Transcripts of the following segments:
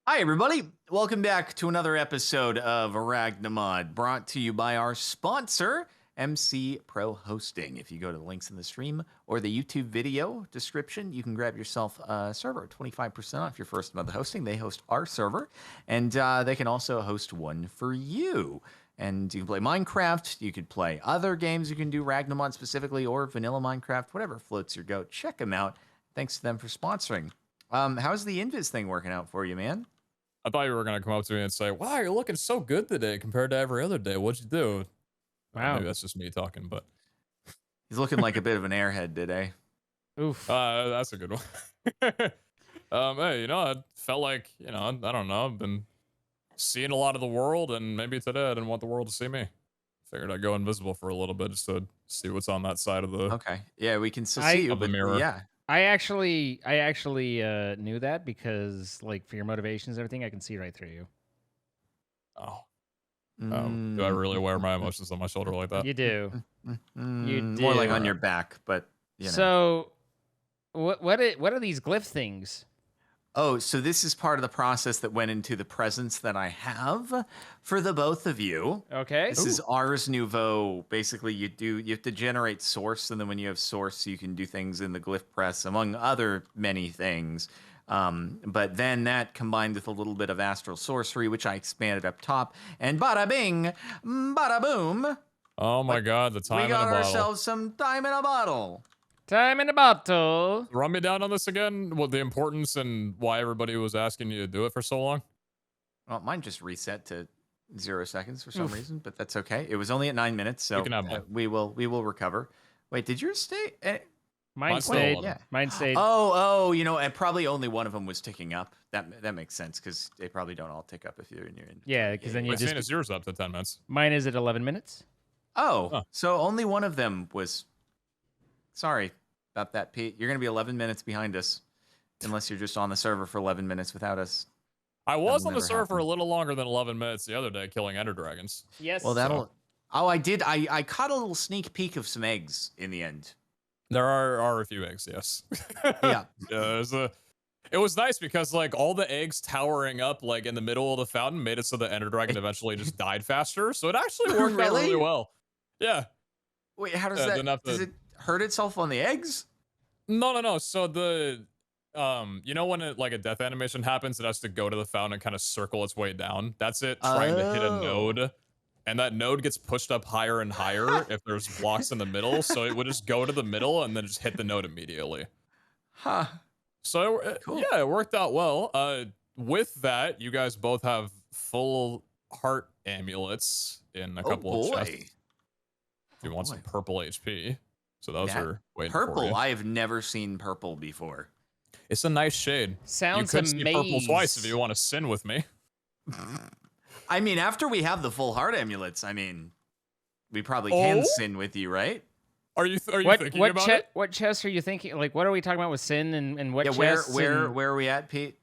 Hi, everybody. Welcome back to another episode of Ragnamod, brought to you by our sponsor, MC Pro Hosting. If you go to the links in the stream or the YouTube video description, you can grab yourself a server, 25% off your first month of hosting. They host our server, and they can also host one for you. And you can play Minecraft, you could play other games, you can do Ragnamod specifically, or vanilla Minecraft, whatever floats your goat. Check them out. Thanks to them for sponsoring. How's the Invis thing working out for you, man? I thought you were gonna come up to me and say, "Wow, you're looking so good today compared to every other day. What'd you do?" Wow. Maybe that's just me talking, but He's looking like a bit of an airhead today. Oof. that's a good one. Hey, I felt like, I don't know, I've been seeing a lot of the world, and maybe today I didn't want the world to see me. Figured I'd go invisible for a little bit just to see what's on that side of the Okay. Yeah, we can still see you, of the but mirror. yeah. I actually knew that because, like, for your motivations and everything, I can see right through you. Oh. Do I really wear my emotions on my shoulder like that? You do. You More like do. on your back, but you know. So, what are these glyph things? Oh, so this is part of the process that went into the presents that I have for the both of you. Okay. This is Ars Nouveau. Basically, you have to generate source, and then when you have source, you can do things in the glyph press, among other many things. But then that combined with a little bit of astral sorcery, which I expanded up top, and bada bing, bada boom. Oh my god, the time We in a got bottle. ourselves some time in a bottle. Time in a bottle. Run me down on this again. What the importance and why everybody was asking you to do it for so long? Well, mine just reset to 0 seconds for some reason, but that's okay. It was only at 9 minutes, so You can have mine. we will recover. Wait, did yours stay? Mine Mine's still stayed. 11. Yeah. Mine stayed. Oh, and probably only one of them was ticking up. That makes sense because they probably don't all tick up if you're in your inventory. Yeah, because then you Wait, just. saying is yours up to 10 minutes. Mine is at 11 minutes. Oh, Huh. so only one of them was. Sorry about that, Pete. You're gonna be 11 minutes behind us, unless you're just on the server for 11 minutes without us. I was on the never server for a happen. little longer than 11 minutes the other day killing ender dragons. Yes. Well, that'll. Oh, I did. I caught a little sneak peek of some eggs in the end. There are a few eggs, yes. Yeah. It was nice because like all the eggs towering up like in the middle of the fountain made it so the ender dragon eventually just died faster. So it actually worked out really Really? well. Yeah. Wait, how does didn't that? have to- Does it hurt itself on the eggs? No. So the when like a death animation happens, it has to go to the fountain and kind of circle its way down. That's it trying to hit a node. And that node gets pushed up higher and higher if there's blocks in the middle. So it would just go to the middle and then just hit the node immediately. Huh. So Cool. yeah, it worked out well. With that, you guys both have full heart amulets in a couple of chests. If you want some purple HP. So those are waiting for you. Purple. I have never seen purple before. It's a nice shade. Sounds you could see purple amazing. twice if you want to sin with me. I mean, after we have the full heart amulets, I mean, we probably can Oh? sin with you, right? Are you thinking about it? What chest are you thinking? Like, what are we talking about with sin and what Yeah, chests? where and- are we at, Pete?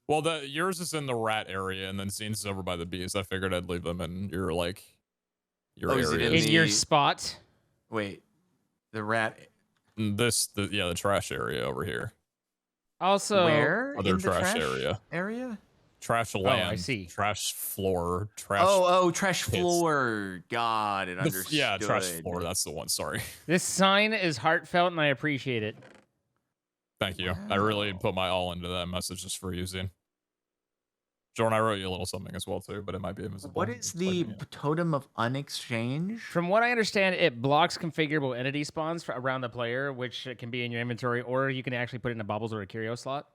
Well, yours is in the rat area, and then Zine's is over by the bees. I figured I'd leave them in your Oh, is it area. in your spot? Wait, the rat. The trash area over here. Also, Where? Other in the trash area. Area? Trash land. I see. Trash floor. Trash. Oh, trash pits. floor. God, it understood. Yeah, trash floor. That's the one. Sorry. this sign is heartfelt and I appreciate it. Thank you. I really put my all into that message just for you, Zine. Jordan, I wrote you a little something as well too, but it might be invisible. What is the totem of unexchange? From what I understand, it blocks configurable entity spawns around the player, which can be in your inventory, or you can actually put it in a bubbles or a curio slot.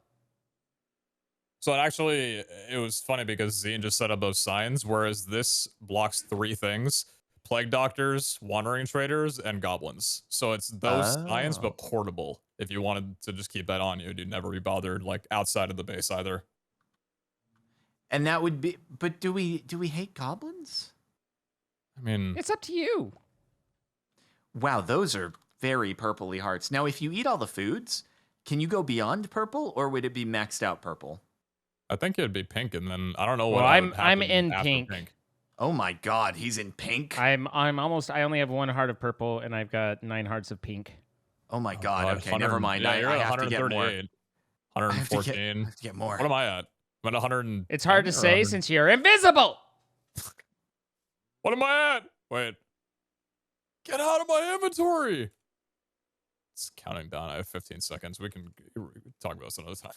So it was funny because Zine just set up those signs, whereas this blocks 3 things: plague doctors, wandering traders, and goblins. So it's those signs, but portable. If you wanted to just keep that on you, you'd never be bothered like outside of the base either. And that would be. But do we hate goblins? I mean, It's up to you. Wow, those are very purpley hearts. Now, if you eat all the foods, can you go beyond purple, or would it be maxed out purple? I think it'd be pink, and then I don't know what. Well, would I'm happen in after pink. Oh my God, he's in pink. I'm almost. I only have 1 heart of purple, and I've got 9 hearts of pink. Oh my God. Okay, 100 never mind. Yeah, I you're at have to get more. 138. I have to 114. get more. What am I at? I'm at 100. It's hard to say since you're invisible. What am I at? Wait. Get out of my inventory. It's counting down. I have 15 seconds. We can talk about this another time.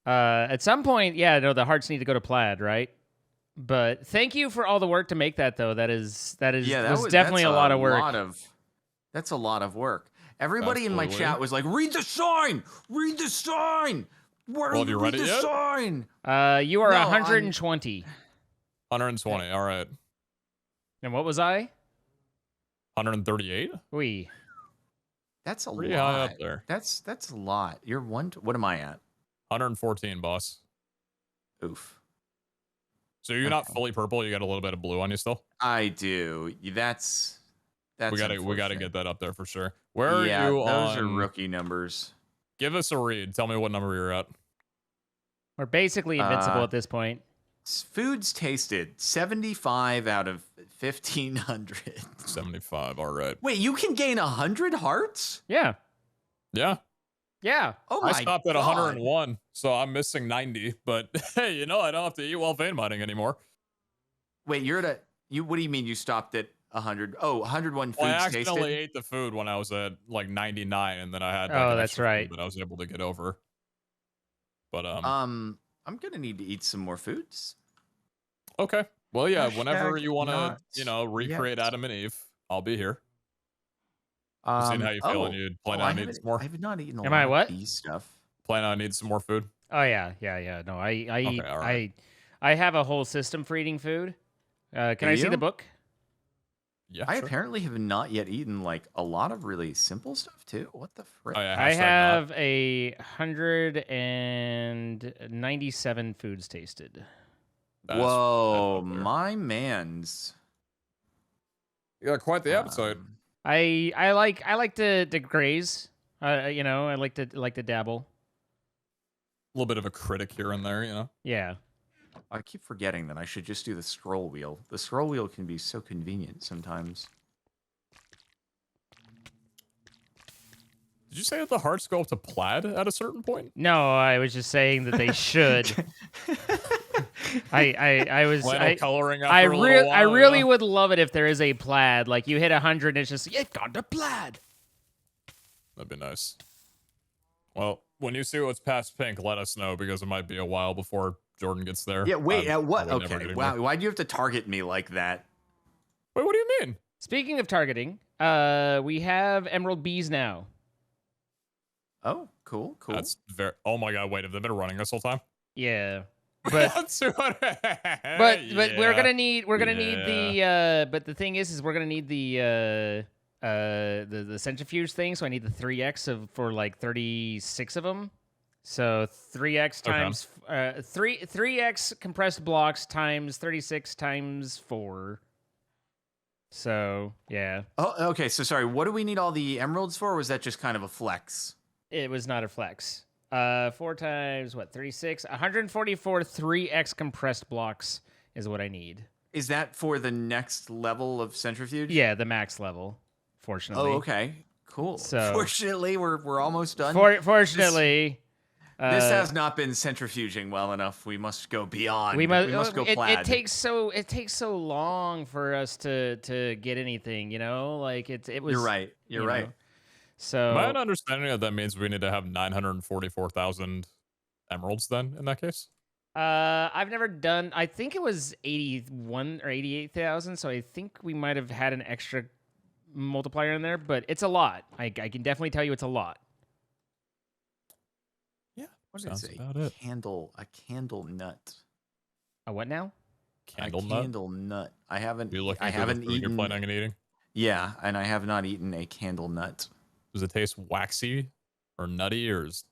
At some point, yeah, no, the hearts need to go to plaid, right? But thank you for all the work to make that, though. That was definitely a lot of work. That's a lot of work. Everybody in my chat was like, "Read the sign! Read the sign! Where have you read it yet? Sign?" You are 120. 120. All right. And what was I? 138. We. That's a Pretty lot. high up there. That's a lot. You're one. What am I at? 114, boss. Oof. So you're not fully purple. You got a little bit of blue on you still. I do. That's we gotta get that up there for sure. Where are you on? Those are rookie numbers. Give us a read. Tell me what number you're at. We're basically invincible at this point. Foods tasted 75 out of 1,500. 75. All right. Wait, you can gain 100 hearts? Yeah. Yeah. Yeah. Oh my! I stopped at 101, so I'm missing 90. But hey, I don't have to eat while vein mining anymore. Wait, you're at what do you mean you stopped at 100? Oh, 101 foods I accidentally tasted? ate the food when I was at like 99, and then I had. Like, oh, an that's extra right. food that I was able to get over. But I'm gonna need to eat some more foods. Okay. Well, yeah. Hashtag whenever you want to, not recreate yet. Adam and Eve, I'll be here. Seeing how you feeling, you plan on eating some more. I have not eaten a Am lot I what? of bee stuff. Plan on eating some more food. Oh yeah. No, I eat. all right. I have a whole system for eating food. Can I see you? the book? Yeah. I sure. apparently have not yet eaten like a lot of really simple stuff too. What the frick? Oh, yeah, I hashtag have 197 foods tasted. That's Whoa, up there. my man's. You got quite the appetite. I like to graze. I like to dabble. A little bit of a critic here and there, Yeah. I keep forgetting that I should just do the scroll wheel. The scroll wheel can be so convenient sometimes. Did you say that the hearts go up to plaid at a certain point? No, I was just saying that they should. I was coloring I after a little while, I really would love it if there is a plaid. Like you hit 100 and it's just it's gone to plaid. That'd be nice. Well, when you see what's past pink, let us know because it might be a while before Jordan gets there. Yeah, wait, what? probably never Okay, getting wow. there. Why do you have to target me like that? Wait, what do you mean? Speaking of targeting, we have emerald bees now. Oh, cool. That's very. Oh my god! Wait, have they been running this whole time? Yeah. But but we're gonna need the but the thing is we're gonna need the centrifuge thing, so I need the 3x for like 36 of them. So 3x times 3x compressed blocks times 36 times 4. So yeah. Oh, okay. So sorry. What do we need all the emeralds for? Or was that just kind of a flex? It was not a flex. 4 times what? 36. 144 3x compressed blocks is what I need. Is that for the next level of centrifuge? Yeah, the max level. Fortunately. Oh, okay. Cool. So fortunately, we're almost done. Fortunately, this has not been centrifuging well enough. We must go beyond. We must go plaid. It takes so long for us to get anything. Like it was. You're right. You're right. So my understanding of that means we need to have 944,000 emeralds. Then in that case, I've never done. I think it was 81 or 88,000. So I think we might have had an extra multiplier in there, but it's a lot. I can definitely tell you it's a lot. Yeah. What sounds is about it. A candle nut. A what now? Candle nut. I haven't. You looking I haven't the food eaten. You're planning on eating? Yeah, and I have not eaten a candle nut. Does it taste waxy or nutty or? It's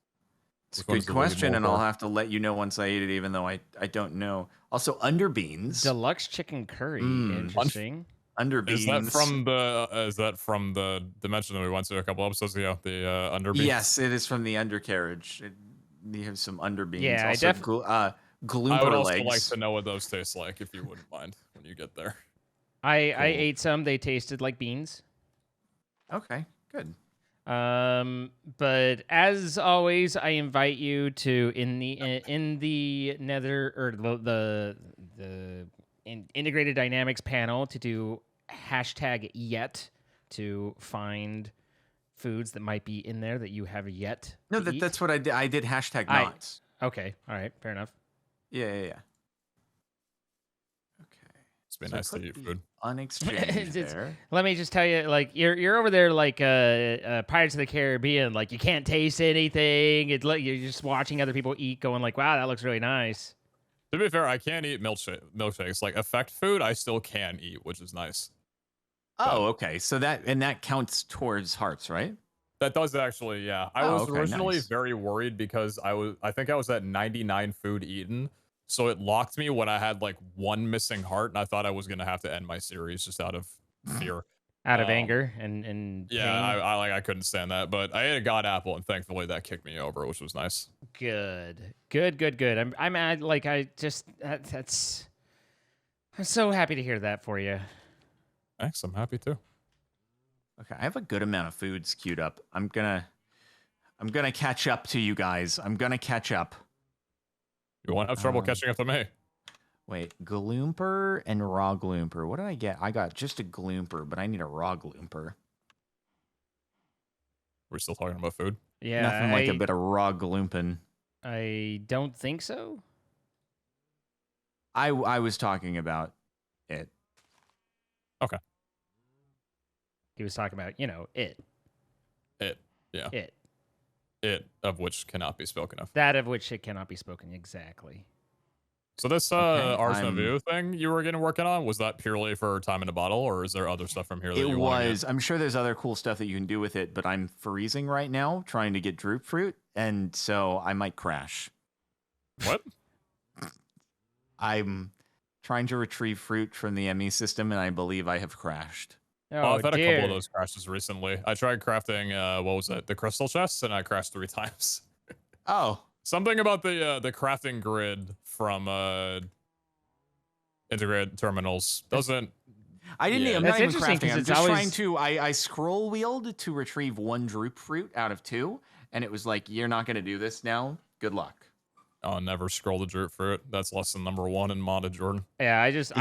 a good question, and I'll have to let you know once I eat it, even though I don't know. Also, underbeans. Deluxe chicken curry. Interesting. Underbeans. Is that from the dimension that we went to a couple episodes ago? The underbeans. Yes, it is from the undercarriage. You have some underbeans. Yeah, also, I definitely. Gloomber I would also legs. like to know what those taste like, if you wouldn't mind, when you get there. I ate some. They tasted like beans. Okay, good. But as always, I invite you to in the Nether or the integrated dynamics panel to do #yet to find foods that might be in there that you have yet. No, to eat. that's what I did. I did #not. Okay, all right, fair enough. Yeah. Okay. It's been So I nice to put eat the food. Unexchanged there. Let me just tell you, like you're over there like Pirates of the Caribbean, like you can't taste anything. It's like you're just watching other people eat, going like, "Wow, that looks really nice." To be fair, I can't eat milkshakes. Like effect food, I still can eat, which is nice. Oh, okay. So that counts towards hearts, right? That does actually, yeah. I was originally very worried because I think I was at 99 food eaten. So it locked me when I had like one missing heart, and I thought I was gonna have to end my series just out of fear. Out of anger and yeah, pain. I couldn't stand that. But I ate a god apple, and thankfully that kicked me over, which was nice. Good. I'm at, like I just that's I'm so happy to hear that for you. Thanks, I'm happy too. Okay, I have a good amount of foods queued up. I'm gonna catch up to you guys. I'm gonna catch up. You won't have trouble catching up to me. Wait, gloomper and raw gloomper. What did I get? I got just a gloomper, but I need a raw gloomper. We're still talking about food. Yeah, Nothing like a bit of raw gloomping. I don't think so. I was talking about it. Okay. He was talking about, you know, it. It, yeah. It. It, of which cannot be spoken of. That of which it cannot be spoken, exactly. So this Arsenal View thing you were working on, was that purely for time in a bottle, or is there other stuff from here that you want to get? I'm sure there's other cool stuff that you can do with it, but I'm freezing right now trying to get droop fruit, and so I might crash. What? I'm trying to retrieve fruit from the ME system, and I believe I have crashed. Oh, I've had dear. a couple of those crashes recently. I tried crafting, what was it, the crystal chests, and I crashed 3 times. Oh. Something about the crafting grid from integrated terminals doesn't. I didn't. Yeah. I'm That's not even interesting, 'cause crafting. I'm it's just always- trying to. I scroll wheeled to retrieve 1 droop fruit out of 2, and it was like, "You're not going to do this now. Good luck." Oh, never scroll the droop fruit. That's lesson number 1 in modded, Jordan. Yeah, I just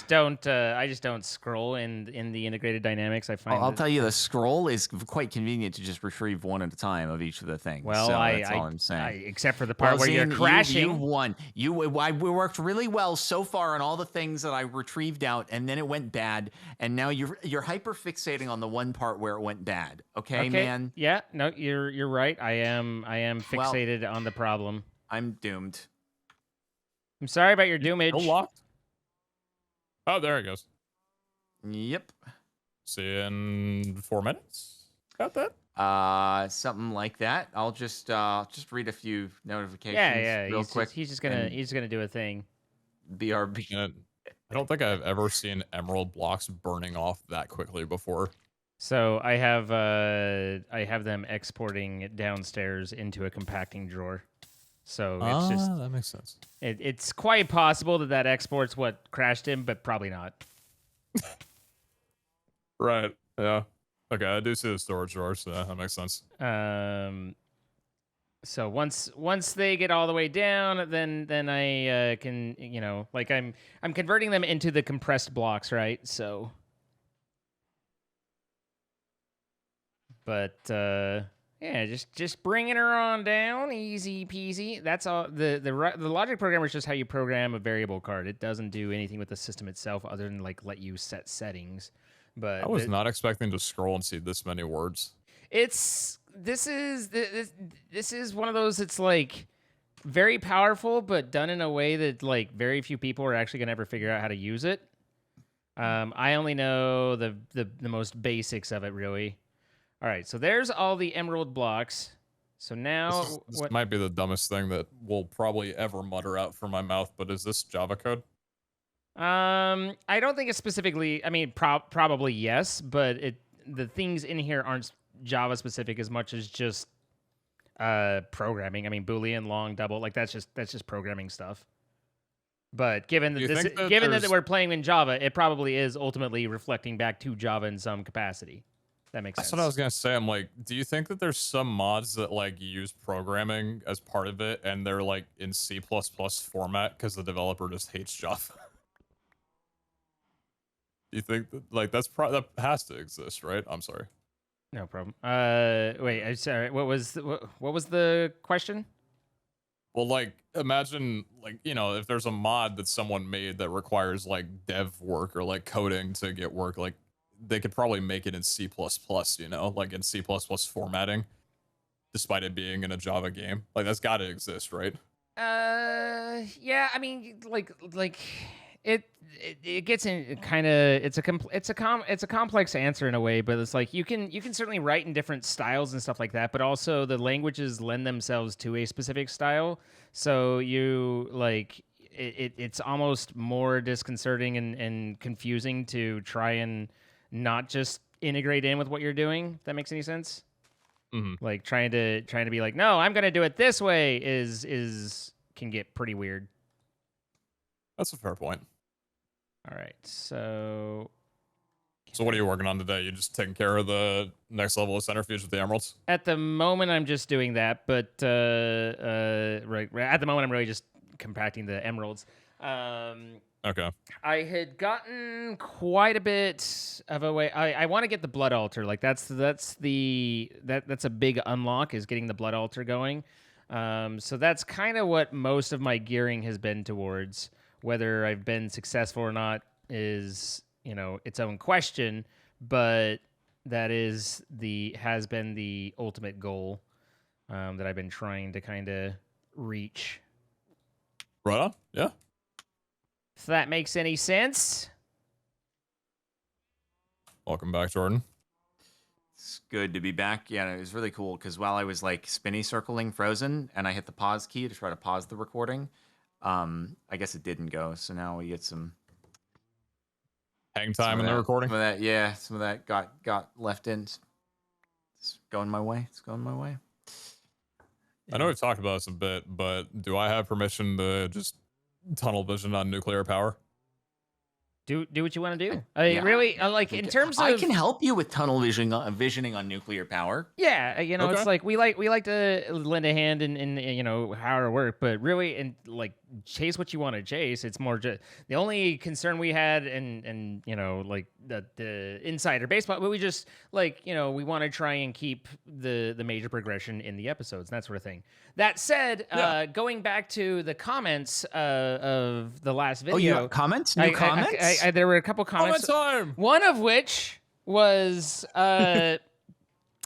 don't scroll in the integrated dynamics. I find I'll tell you, the scroll is quite convenient to just retrieve 1 at a time of each of the things. Well, so that's all I'm saying. except for the part where you're Zine, crashing. You won. We worked really well so far on all the things that I retrieved out, and then it went bad. And now you're hyper fixating on the one part where it went bad. Okay, man. Yeah, no, you're right. I am fixated on the problem. I'm doomed. I'm sorry about your doomage. Still locked? Oh, there it goes. Yep. See you in 4 minutes. Got that? Something like that. I'll just read a few notifications. Yeah. Real quick. He's just gonna do a thing. BRB. I don't think I've ever seen emerald blocks burning off that quickly before. So I have them exporting downstairs into a compacting drawer. So it's just that makes sense. It's quite possible that export's what crashed him, but probably not. Right. Yeah. Okay, I do see the storage drawer, so that makes sense. So once they get all the way down, then I can, you know, like I'm converting them into the compressed blocks, right? So, but yeah, just bringing her on down, easy peasy. That's all. The logic programmer is just how you program a variable card. It doesn't do anything with the system itself other than like let you set settings. But I was not expecting to scroll and see this many words. This is one of those. It's like very powerful, but done in a way that like very few people are actually gonna ever figure out how to use it. I only know the most basics of it, really. All right, so there's all the emerald blocks. So now this might be the dumbest thing that we'll probably ever mutter out from my mouth, but is this Java code? I don't think it's specifically. I mean, probably yes, but the things in here aren't Java specific as much as just programming. I mean, Boolean, long, double, like that's just programming stuff. But given that we're playing in Java, it probably is ultimately reflecting back to Java in some capacity. That makes That's sense. what I was gonna say. I'm like, do you think that there's some mods that like use programming as part of it, and they're like in C++ format because the developer just hates Java? Do you think that like that has to exist, right? I'm sorry. No problem. Wait, I'm sorry. What was the question? Well, like, imagine, like, you know, if there's a mod that someone made that requires, like, dev work or, like, coding to get work, like, they could probably make it in C++, you know, like, in C++ formatting, despite it being in a Java game. Like, that's got to exist, right? Yeah, I mean, like it gets in kind of it's a complex answer in a way, but it's like you can certainly write in different styles and stuff like that, but also the languages lend themselves to a specific style, so you like it's almost more disconcerting and confusing to try and not just integrate in with what you're doing, if that makes any sense. Like trying to be like, no, I'm gonna do it this way is can get pretty weird. That's a fair point. All right, so what are you working on today? You just taking care of the next level of centrifuge with the emeralds? at the moment I'm just doing that, but right at the moment I'm really just compacting the emeralds. Okay. I had gotten quite a bit of a way. I want to get the blood altar. Like that's a big unlock, is getting the blood altar going. So that's kind of what most of my gearing has been towards. Whether I've been successful or not is, you know, its own question, but that has been the ultimate goal that I've been trying to kind of reach. Right on. Yeah. If that makes any sense. Welcome back, Jordan. It's good to be back. Yeah, it was really cool because while I was like spinny circling Frozen and I hit the pause key to try to pause the recording, I guess it didn't go. So now we get some hang time in the recording. Some of that, yeah, some of that got left in. It's going my way. It's going my way. I know we've talked about this a bit, but do I have permission to just tunnel vision on nuclear power? Do what you want to do. I really like in terms of. I can help you with tunnel visioning on nuclear power. Yeah, you know, Okay. it's like we like to lend a hand in you know how it work, but really, and like chase what you want to chase. It's more just the only concern we had, and you know, like the insider baseball, but we just like you know we want to try and keep the major progression in the episodes and that sort of thing. That said, going back to the comments of the last video. Oh, you have comments? New comments? There were a couple comments. Comment time! One of which was that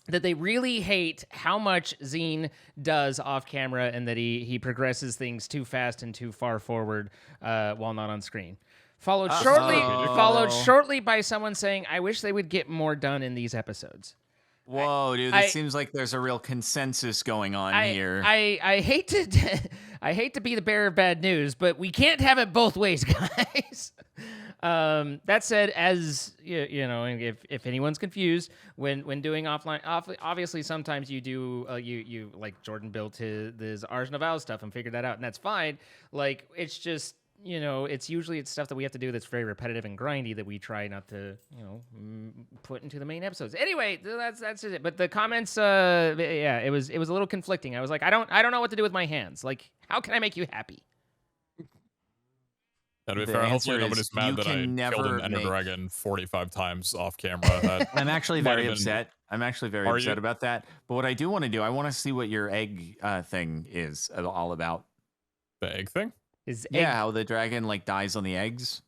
they really hate how much Zine does off camera and that he progresses things too fast and too far forward while not on screen. Followed shortly by someone saying, "I wish they would get more done in these episodes." Whoa, dude! It seems like there's a real consensus going on here. I hate to be the bearer of bad news, but we can't have it both ways, guys. That said, as you know, if anyone's confused, when doing offline, obviously sometimes you do you like Jordan built his Ars Novalis stuff and figured that out, and that's fine. Like it's just. You know, it's stuff that we have to do that's very repetitive and grindy that we try not to, you know, put into the main episodes. Anyway, that's it. But the comments, yeah, it was a little conflicting. I was like, I don't know what to do with my hands. Like, how can I make you happy? To be fair, hopefully nobody's mad that I killed an Ender Dragon 45 times off camera. I'm actually very upset. I'm actually very upset about that. But what I do want to do, I want to see what your egg thing is all about. The egg thing? How the dragon like dies on the eggs.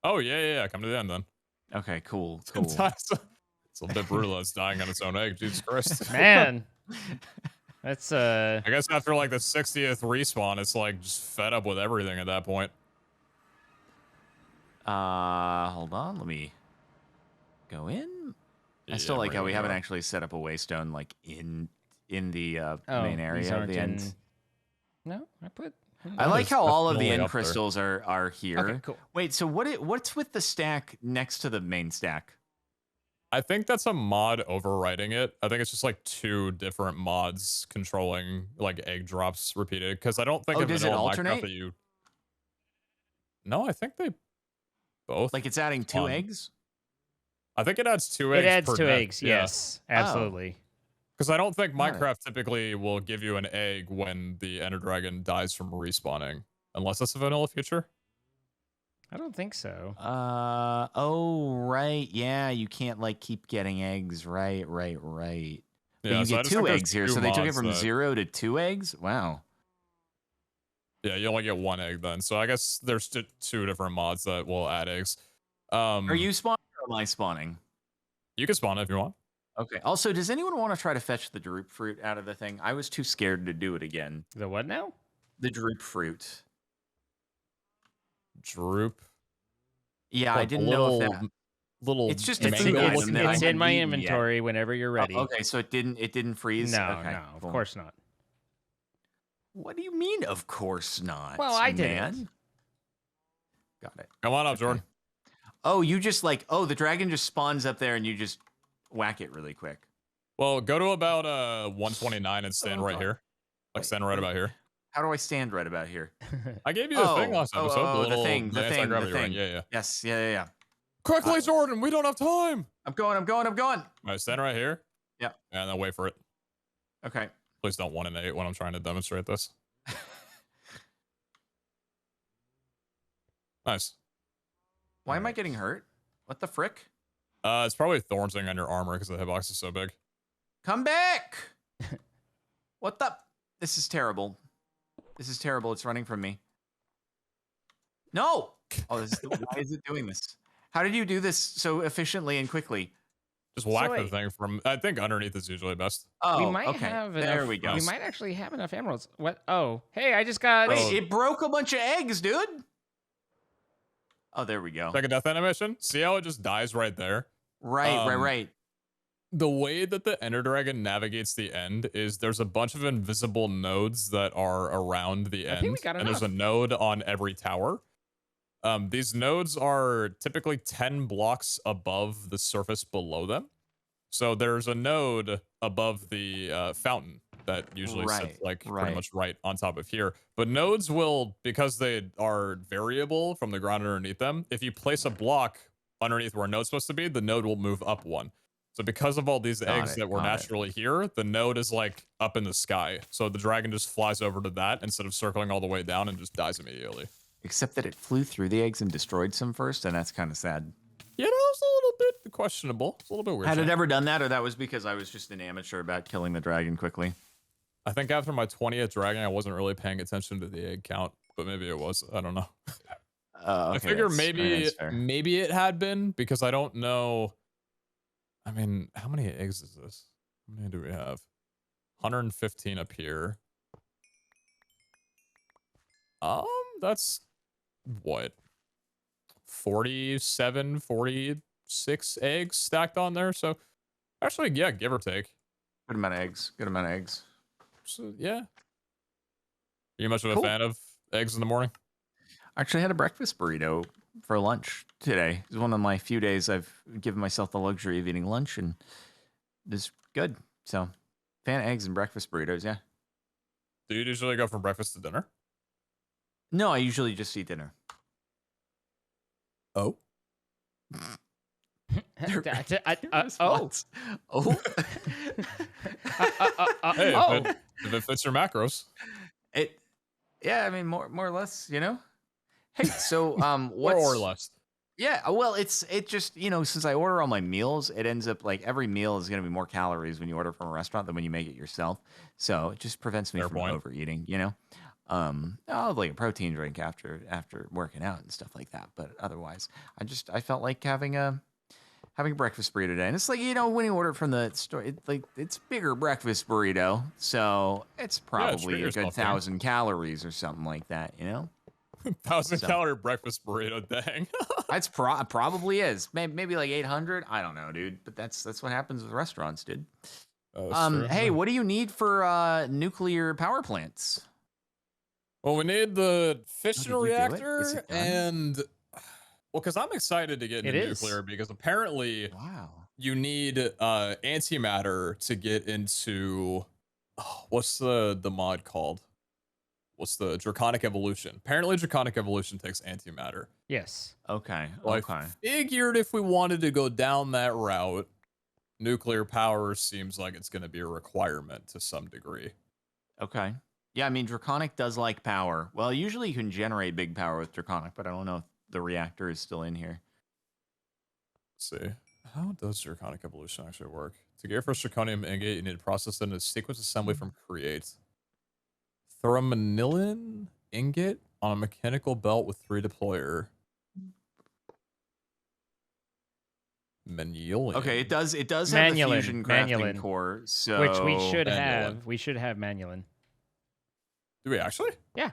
Oh yeah. Come to the end then. Okay, cool. It's a bit brutal. It's dying on its own egg. Jesus Christ, man. That's I guess after like the 60th respawn, it's like just fed up with everything at that point. Hold on. Let me go in. I still like how we haven't actually set up a waystone like in the main area of the end. No, I put. I like how all of the end crystals are here. Okay, cool. Wait, so what's with the stack next to the main stack? I think that's a mod overwriting it. I think it's just like two different mods controlling like egg drops repeated. Because I don't think of does it alternate? that you. No, I think they both. Like it's adding two eggs. I think it adds 2 It eggs adds per 2 deck. eggs. Yeah. Yes, absolutely. Because I don't think Got it. Minecraft typically will give you an egg when the Ender Dragon dies from respawning, unless it's a vanilla feature. I don't think so. Oh, right. Yeah, you can't like keep getting eggs. Right. But Yeah, you so I get just think 2 there's eggs here, 2 so they took it mods from that- 0 to 2 eggs. Wow. Yeah, you only get 1 egg then. So I guess there's 2 different mods that will add eggs. Are you spawning or am I spawning? You can spawn it if you want. Okay. Also, does anyone want to try to fetch the droop fruit out of the thing? I was too scared to do it again. The what now? The droop fruit. Droop. Yeah, I What, the didn't know if that. little It's just a It's, food mango item looking that I it's thing? in my hadn't eaten yet. inventory whenever you're ready. Oh, okay, so it didn't freeze. No, Okay, no, cool. of course not. What do you mean? Of course not. Well, I man. didn't. Got it. Come on up, Okay. Jordan. Oh, you just like the dragon just spawns up there and you just whack it really quick. Well, go to about 129 and stand Oh, right God. here. Like Wait, stand right wait. about here. How do I stand right about here? I gave you the thing Oh, last oh, episode. oh, the little thing, the thing, anti-gravity the ring. thing. Yeah. Yes, yeah. Quickly, Jordan. We don't have time. I'm going. All right, stand right here. Yeah. And then wait for it. Okay. Please don't 1 and 8 when I'm trying to demonstrate this. Nice. Why am I getting hurt? What the frick? It's probably thornsing on your armor because the hitbox is so big. Come back! What the? This is terrible. It's running from me. No! Oh, why is it doing this? How did you do this so efficiently and quickly? Just whack the wait. thing from. I think underneath is usually best. Oh, we might okay. have There enough. we go. We might actually have enough emeralds. What? Oh, hey, I just got. Wait, Oh. it broke a bunch of eggs, dude. Oh, there we go. Second death animation. See how it just dies right there? Right. The way that the Ender Dragon navigates the end is there's a bunch of invisible nodes that are around the I end, think we got and there's a enough. node on every tower. These nodes are typically 10 blocks above the surface below them. So there's a node above the fountain that usually sits like pretty much right on top of here. But nodes will, because they are variable from the ground underneath them, if you place a block underneath where a node's supposed to be, the node will move up 1. So because of all these eggs that were naturally here, the node is like up in the sky. So the dragon just flies over to that instead of circling all the way down and just dies immediately. Except that it flew through the eggs and destroyed some first, and that's kind of sad. Yeah, that was a little bit questionable. It's a little bit weird. Had it ever done that, or that was because I was just an amateur about killing the dragon quickly? I think after my 20th dragon, I wasn't really paying attention to the egg count, but maybe it was. I don't know. Okay, I figure that's fair. maybe it had been because I don't know. I mean, how many eggs is this? How many do we have? 115 up here. That's what? 47, 46 eggs stacked on there. So actually, yeah, give or take. Good amount of eggs. So yeah. Are you much of a Cool. fan of eggs in the morning? I actually had a breakfast burrito for lunch today. It was one of my few days I've given myself the luxury of eating lunch, and it's good. So, fan of eggs and breakfast burritos, yeah. Do you usually go from breakfast to dinner? No, I usually just eat dinner. Oh. Oh. Oh. Hey, oh. if it fits your macros. Yeah, I mean, more or less, you know. Hey, so More or less. Yeah, well, it just, since I order all my meals, it ends up like every meal is going to be more calories when you order from a restaurant than when you make it yourself. So it just prevents me Fair from point. overeating, I'll have like a protein drink after working out and stuff like that. But otherwise, I felt like having a breakfast burrito today. And it's like, when you order from the store, it's bigger breakfast burrito. So it's probably a good 1,000 calories or something like that, 1,000 calorie breakfast burrito, dang. That's probably is. Maybe like 800. I don't know, dude. But that's what happens with restaurants, dude. Hey, what do you need for nuclear power plants? Well, we need the fission did you do it? Is reactor it done? and because I'm excited to get into It is. nuclear because apparently Wow. you need antimatter to get into what's the mod called? what's the Draconic Evolution. Apparently, Draconic Evolution takes antimatter. Yes. Okay. So Okay. I figured if we wanted to go down that route, nuclear power seems like it's going to be a requirement to some degree. Okay. Yeah, I mean, Draconic does like power. Well, usually you can generate big power with Draconic, but I don't know if the reactor is still in here. Let's see. How does Draconic Evolution actually work? To get your first Draconium ingot, you need to process it in a sequence assembly from Create. Throw a manilin ingot on a mechanical belt with 3 deployer. Manilian. Okay, it does have the Manulin, fusion crafting Manulin. core, so Which we should Manulin. have. We should have Manulin. Do we actually? Yeah.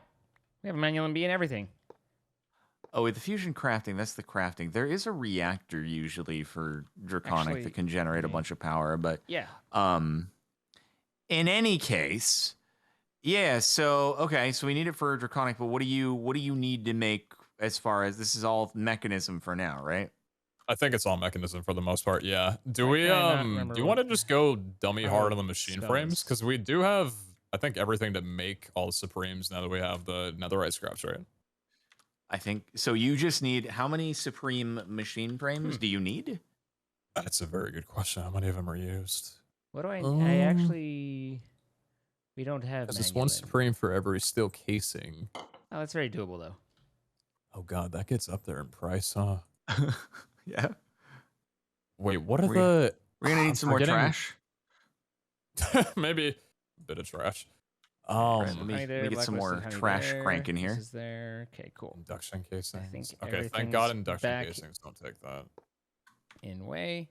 We have a Manulin B and everything. Oh, with the fusion crafting, that's the crafting. There is a reactor usually for Draconic Actually, that can generate a bunch of power, but Yeah. in any case, yeah, so okay, so we need it for Draconic, but what do you need to make as far as this is all mechanism for now, right? I think it's all mechanism for the most part, yeah. Do I we cannot remember do you want to what- just go dummy how hard to on the machine spell frames? this. Because we do have, I think, everything to make all the Supremes now that we have the netherite scraps, right? I think so. You just need how many Supreme machine frames do you need? That's a very good question. How many of them are used? What do I Um, actually... We don't have Because it's 1 Manulin. Supreme for every steel casing. Oh, that's very doable, though. Oh god, that gets up there in price, huh? Yeah, Wait, what are We're the... we're gonna need I'm some more forgetting- trash. Maybe a bit of trash. Right, let me Honey there, get some blacklisted more honey trash there, cranking here. This is there. Okay, cool. Induction casings. think Okay, thank God everything's induction back- casings don't take that. In way.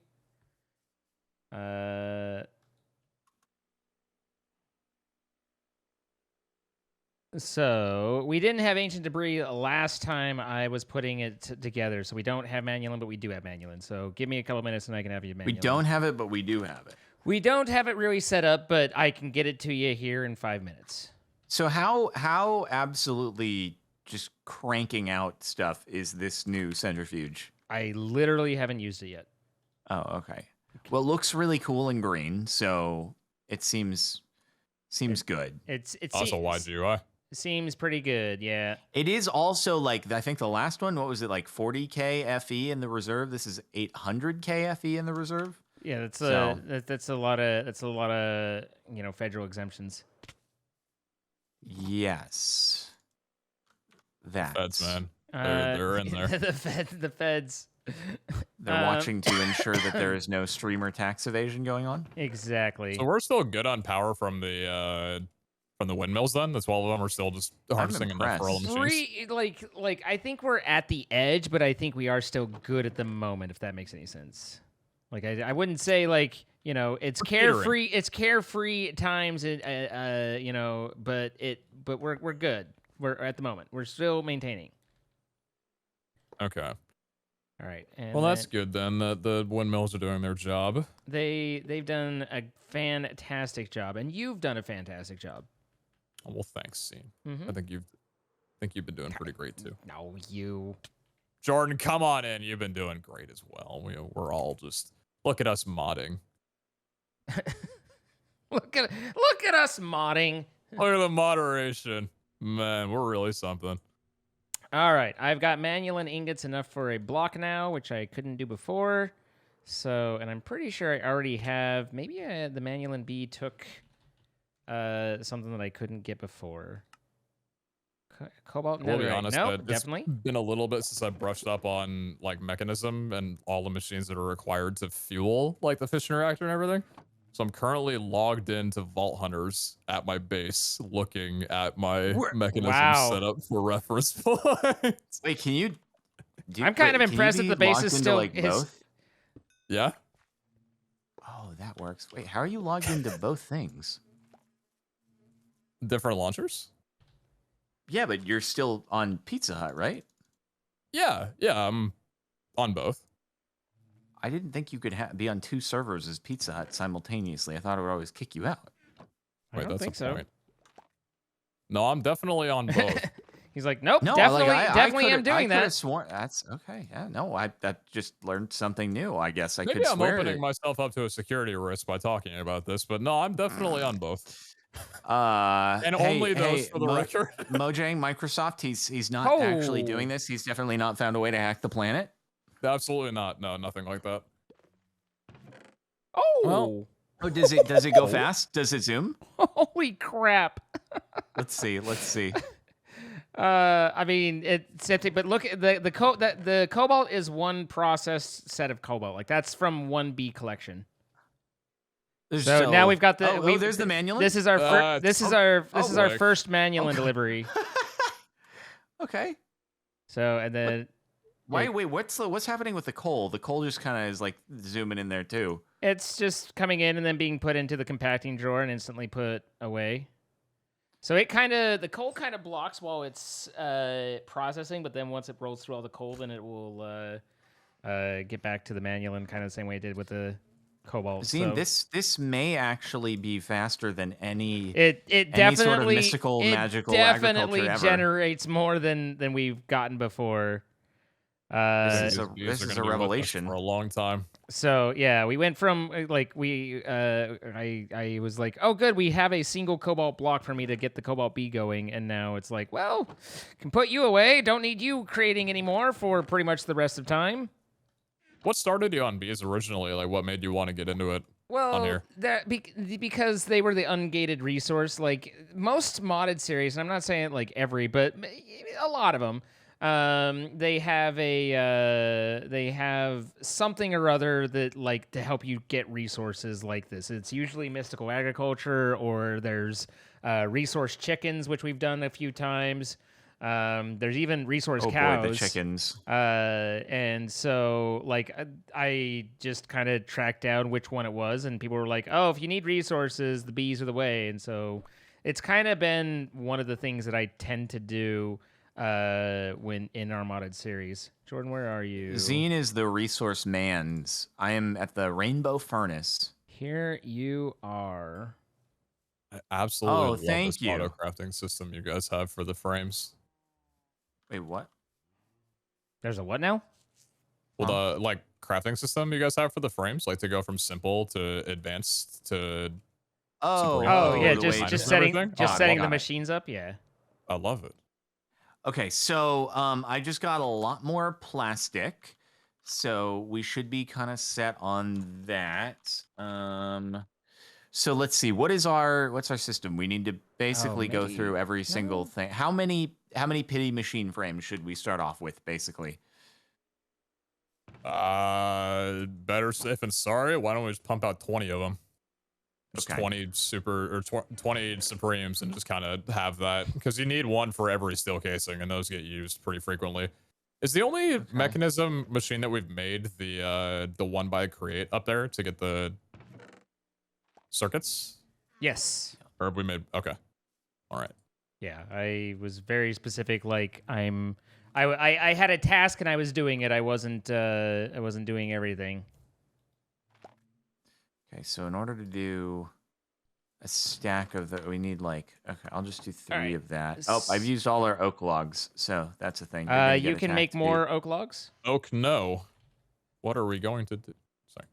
So we didn't have ancient debris last time I was putting it together, so we don't have Manulin, but we do have Manulin. So give me a couple minutes and I can have you Manulin. We don't have it, but we do have it. We don't have it really set up, but I can get it to you here in 5 minutes. So how absolutely just cranking out stuff is this new centrifuge? I literally haven't used it yet. Oh, okay. Well, it looks really cool in green, so it seems good. It Also, wide GUI. seems pretty good, yeah. It is also like I think the last one, what was it, like 40k FE in the reserve? This is 800k FE in the reserve. Yeah, that's So- that's a lot of federal exemptions. Yes. That. Feds, man. They're in there. the feds. They're watching to ensure that there is no streamer tax evasion going on. Exactly. So we're still good on power from the windmills then? The 12 of them are still just harnessing enough for all the machines? Like I think we're at the edge, but I think we are still good at the moment, if that makes any sense. Like I wouldn't say like, it's carefree. It's carefree times, but we're good. We're at the moment. We're still maintaining. Okay. All right. And Well, that's then good then. The windmills are doing their job. they've done a fantastic job, and you've done a fantastic job. Oh, well, thanks, Scene. Mhm. I think you've been doing pretty great too. No, you. Jordan, come on in. You've been doing great as well. We're all just look at us modding. Look at us modding. Look at the moderation. Man, we're really something. All right, I've got Manulin ingots enough for a block now, which I couldn't do before. So, and I'm pretty sure I already have. Maybe the Manulin B took something that I couldn't get before. Cobalt We'll be netherite. honest, No, it's definitely. been a little bit since I brushed up on like mechanism and all the machines that are required to fuel like the fission reactor and everything. So I'm currently logged into Vault Hunters at my base, looking at my mechanism Wow. set up for reference points. Wait, can you? I'm kind of can you impressed that be the base logged is into, still- like is- both. Yeah. Oh, that works. Wait, how are you logged into both things? Different launchers? Yeah, but you're still on PeteZahHutt, right? Yeah, I'm on both. I didn't think you could be on 2 servers as PeteZahHutt simultaneously. I thought it would always kick you out. I don't that's think a so. point. No, I'm definitely on both. He's like, nope, No, definitely, I definitely coulda- am doing I coulda that. Sworn, that's okay. Yeah, no, I just learned something new. I guess I Maybe could I'm swear opening that- myself up to a security risk by talking about this, but no, I'm definitely on both. And only those for the record. Mojang, Microsoft, he's not actually doing this. He's definitely not found a way to hack the planet. Absolutely not. No, nothing like that. Oh. Well, oh, does it go fast? Does it zoom? Holy crap. Let's see. I mean, it's empty, but look, the cobalt is one processed set of cobalt. Like that's from 1B collection. So now we've got the. There's the manual. This is our our first manual delivery. Okay. So and then. Wait, what's happening with the coal? The coal just kind of is like zooming in there too. It's just coming in and then being put into the compacting drawer and instantly put away. So the coal kind of blocks while it's processing, but then once it rolls through all the coal, then it will get back to the manual in kind of the same way it did with the cobalt. Zine, this may actually be faster than any definitely sort of mystical magical definitely agriculture ever. Generates more than we've gotten before. This is a revelation for a long time. So yeah, we went from I was like, oh good, we have a single cobalt block for me to get the cobalt B going, and now it's like, well, can put you away. Don't need you creating anymore for pretty much the rest of time. What started you on Bees originally? Like, what made you want to get into it? Well, because they were the ungated resource. Like most modded series, and I'm not saying like every, but a lot of them. They have something or other that like to help you get resources like this. It's usually mystical agriculture, or there's resource chickens, which we've done a few times. There's even resource cows. Boy, the chickens. And so like I just kind of tracked down which one it was, and people were like, "Oh, if you need resources, the bees are the way." And so it's kind of been one of the things that I tend to do when in our modded series. Jordan, where are you? Zine is the resource man's. I am at the Rainbow Furnace. Here you are. I absolutely love thank this you. auto crafting system you guys have for the frames. Wait, what? There's a what now? Well, the like crafting system you guys have for the frames, like to go from simple to advanced to. Yeah, just setting the machines up. Yeah, I love it. Okay, so I just got a lot more plastic, so we should be kind of set on that. So let's see, what's our system? We need to basically go through every single thing. How many pity machine frames should we start off with, basically? Better safe than sorry. Why don't we just pump out 20 of them? Just 20 20 Supremes and just kind of have that, because you need one for every steel casing, and those get used pretty frequently. Is the only mechanism machine that we've made the one by create up there to get the circuits? Yes. Or have we made? Okay. All right. Yeah, I was very specific. Like I had a task and I was doing it. I wasn't doing everything. Okay, so in order to do a stack of the, we need like, okay, I'll just do 3 of that. Oh, I've used all our oak logs, so that's a thing. You can make more oak logs? Oak, no. What are we going to do? Sorry.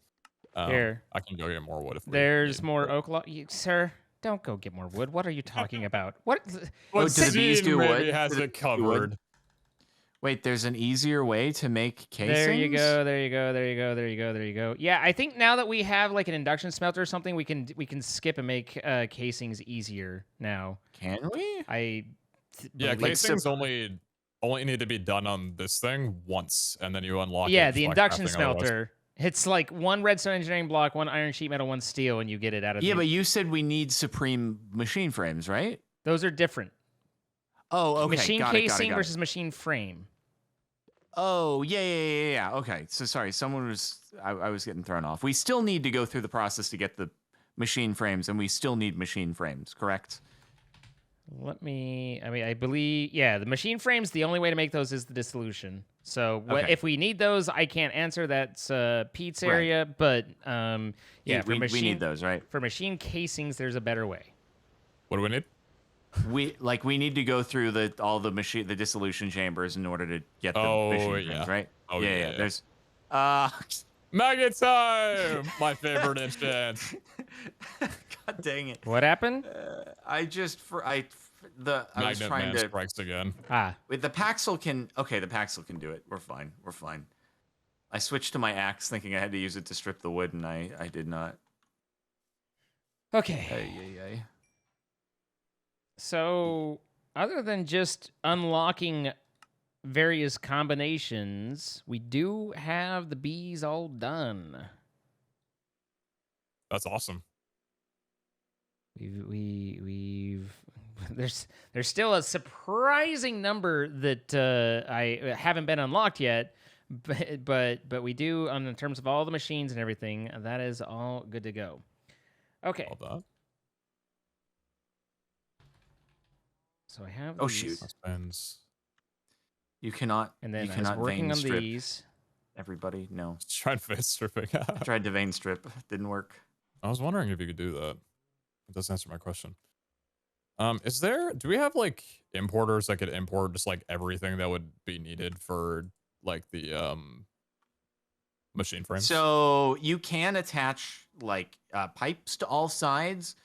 Here. I can go get more wood if there's more oak log. Sir, don't go get more wood. What are you talking about? What? Do the bees do wood? Has it covered. Wait, there's an easier way to make casings? There you go. Yeah, I think now that we have like an induction smelter or something, we can skip and make casings easier now. Can we? Yeah, casings only need to be done on this thing once, and then you unlock it. Yeah, the induction smelter. It's like 1 redstone engineering block, 1 iron sheet metal, 1 steel, and you get it out of Yeah, but you said we need supreme machine frames, right? Those are different. Oh, okay. Machine casing versus machine frame. Oh, yeah. Okay, so sorry, I was getting thrown off. We still need to go through the process to get the machine frames, and we still need machine frames, correct? I believe, yeah, the machine frames, the only way to make those is the dissolution. So if we need those, I can't answer. That's Pete's area, but yeah, we need those, right? For machine casings, there's a better way. What do we need? We need to go through the dissolution chambers in order to get the machine frames, right? Oh yeah. There's Maggot time! My favorite enchant. God dang it. What happened? I was Magnet trying Man to. strikes again. With the Paxel can. Okay, the Paxel can do it. We're fine. We're fine. I switched to my axe thinking I had to use it to strip the wood, and I did not. Okay. Ay. So, other than just unlocking various combinations, we do have the bees all done. That's awesome. We've there's still a surprising number that I haven't been unlocked yet, but we do in terms of all the machines and everything. That is all good to go. Okay. All that. So I have. Oh, these, shoot. Spends. You cannot. And then you I was cannot working vein on strip. these. Everybody, no. Trying face stripping. I tried to vein strip. Didn't work. I was wondering if you could do that. It doesn't answer my question. Do we have like importers that could import just like everything that would be needed for like the machine frames? So you can attach like pipes to all sides.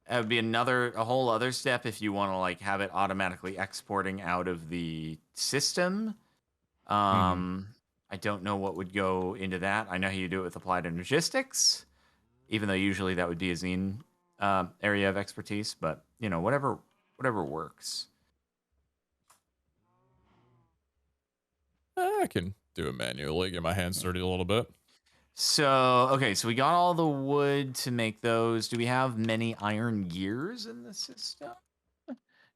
That would be a whole other step if you want to like have it automatically exporting out of the system. I don't know what would go into that. I know how you do it with applied energistics, even though usually that would be a zine area of expertise. But you know, whatever works. I can do it manually. Get my hands dirty a little bit. So, okay, so we got all the wood to make those. Do we have many iron gears in the system?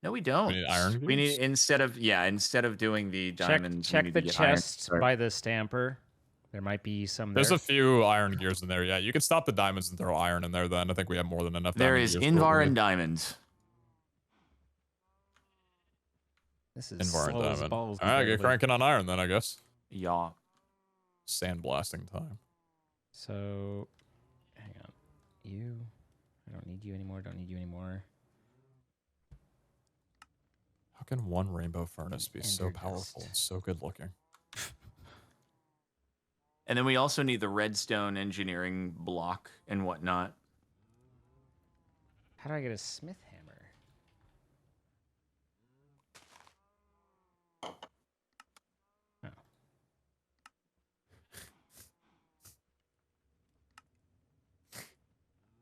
No, we don't. We need iron gears? We need instead of doing the diamonds, we Check need the to get iron. chest by the stamper. There might be some there. There's a few iron gears in there. Yeah, you can stop the diamonds and throw iron in there then. I think we have more than enough There diamond is gears for what we Invar need. and diamonds. This is Invar and slow as diamond. balls. All right, get comparatively. cranking on iron then, I guess. Yeah. Sandblasting time. So, hang on. I don't need you anymore. Don't need you anymore. How can one rainbow furnace be so Ender powerful dust. and so good looking? And then we also need the redstone engineering block and whatnot. How do I get a smith hammer? Oh.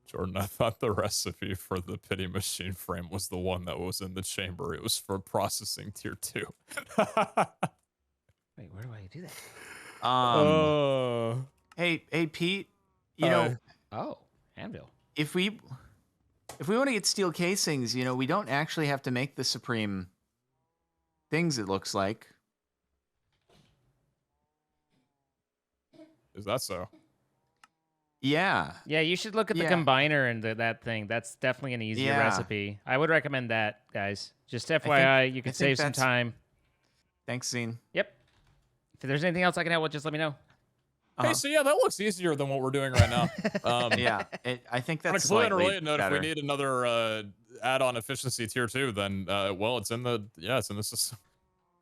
Jordan, I thought the recipe for the pity machine frame was the one that was in the chamber. It was for processing tier 2. Wait, where do I do that? Hey, Pete. You know, Oh, anvil. if we want to get steel casings, you know, we don't actually have to make the supreme things. It looks like. Is that so? Yeah. Yeah, you should look at the Yeah. combiner and that thing. That's definitely an easier Yeah. recipe. I would recommend that, guys. Just FYI, you I could think save some that's- time. Thanks, Zine. Yep. If there's anything else I can help with, just let me know. Hey, so yeah, that looks easier than what we're doing right now. Yeah, I think On a that's completely slightly unrelated note, better. if we need another add-on efficiency tier 2, then well, it's in the system.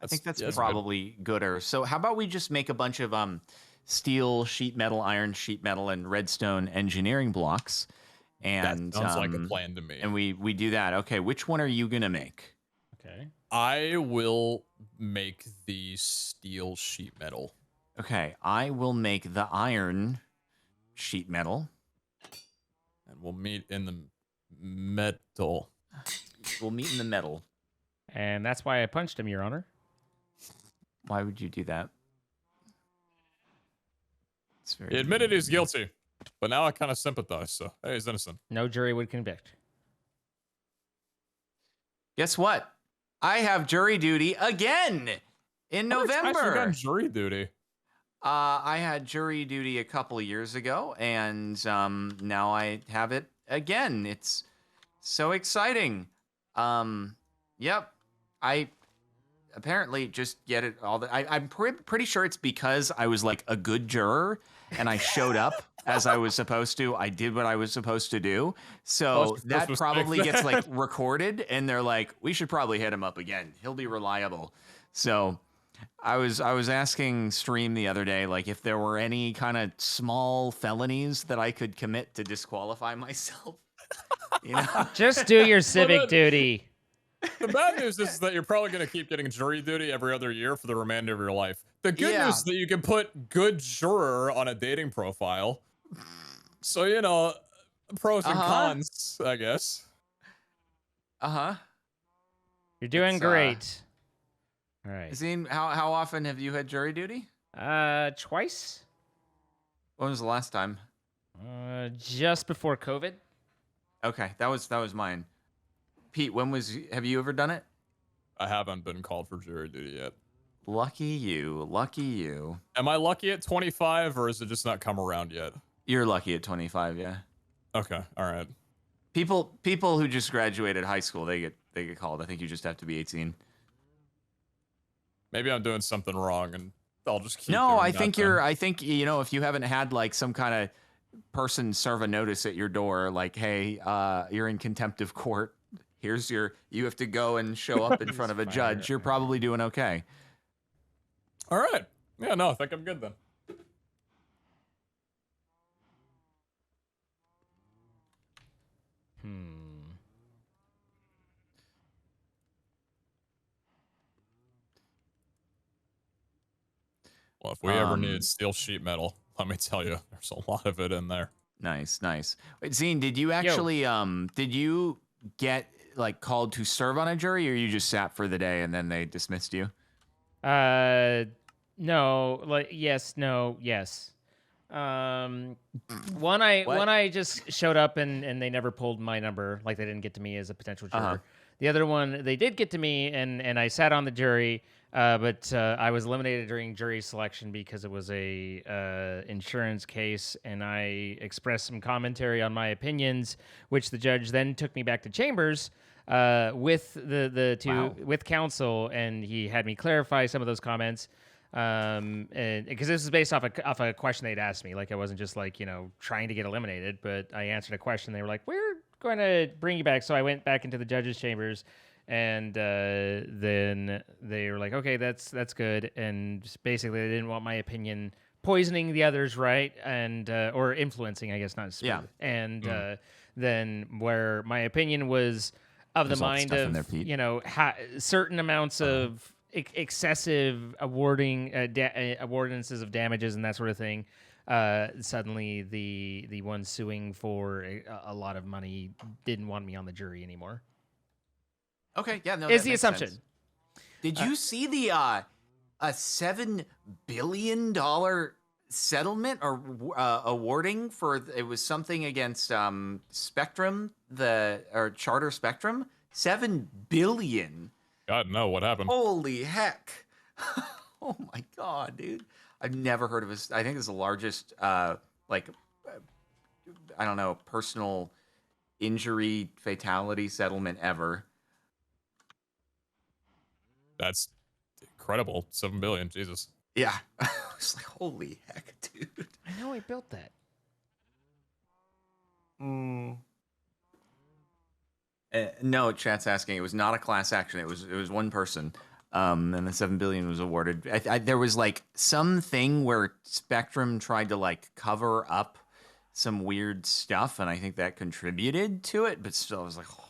I think that's yeah, it's good. probably gooder. So how about we just make a bunch of steel, sheet metal, iron, sheet metal, and redstone engineering blocks, and That sounds like a plan to me. and we do that. Okay, which one are you gonna make? Okay. I will make the steel sheet metal. Okay, I will make the iron sheet metal. And we'll meet in the metal. We'll meet in the metal. And that's why I punched him, Your Honor. Why would you do that? It's very He admitted he's guilty, but now I kind of sympathize. So hey, he's innocent. No jury would convict. Guess what? I have jury duty again in I actually November. got jury duty. I had jury duty a couple of years ago, and now I have it again. It's so exciting. Yep. I apparently just get it all. I'm pretty sure it's because I was like a good juror, and I showed up as I was supposed to. I did what I was supposed to do. So First that mistake probably gets like then. recorded, and they're like, we should probably hit him up again. He'll be reliable. So I was asking Stream the other day, like if there were any kind of small felonies that I could commit to disqualify myself. You know, Just do your civic duty. The bad news is that you're probably going to keep getting jury duty every other year for the remainder of your life. The good news is that you can put good juror on a dating profile. So, you know, pros and cons, I guess. You're doing great. All right. Zine, how often have you had jury duty? Twice. When was the last time? Just before COVID. Okay, that was mine. Pete, have you ever done it? I haven't been called for jury duty yet. Lucky you, lucky you. Am I lucky at 25 or is it just not come around yet? You're lucky at 25, yeah. Okay, all right. People who just graduated high school, they get called. I think you just have to be 18. Maybe I'm doing something wrong and I'll just keep No, doing I that think then. I think, you know, if you haven't had like some kind of person serve a notice at your door, like, hey, you're in contempt of court. Here's you have to go and show up in front of a judge. You're probably doing okay. All right. Yeah, no, I think I'm good then. Well, if we ever needed steel sheet metal, let me tell you, there's a lot of it in there. Nice. Wait, Zine, did you actually did you get like called to serve on a jury, or you just sat for the day and then they dismissed you? No, like yes, no, yes. One I just showed up and they never pulled my number, like they didn't get to me as a potential juror. The other one, they did get to me and I sat on the jury, but I was eliminated during jury selection because it was a insurance case, and I expressed some commentary on my opinions, which the judge then took me back to chambers with with counsel, and he had me clarify some of those comments. And because this was based off a question they'd asked me, like I wasn't just like, you know, trying to get eliminated, but I answered a question. They were like, we're going to bring you back. So I went back into the judge's chambers, and then they were like, okay, that's good. And basically they didn't want my opinion poisoning the others, right? And or influencing, I guess, not just and then where my opinion was of the mind of you know certain amounts of excessive awardances of damages and that sort of thing. Suddenly, the one suing for a lot of money didn't want me on the jury anymore. Okay, yeah, no, is the assumption. Sense. Did you see the a $7 billion settlement or awarding for it was something against Spectrum, or Charter Spectrum? $7 billion. God, no, what happened? Holy heck. Oh my God, dude. I've never heard of this. I think it's the largest, like, I don't know, personal injury fatality settlement ever. That's incredible. $7 billion, Jesus. Yeah. I was like, holy heck, dude. I know I built that. No, chat's asking. It was not a class action. It was one person. And the $7 billion was awarded. There was like something where Spectrum tried to like cover up some weird stuff, and I think that contributed to it. But still, I was like, oh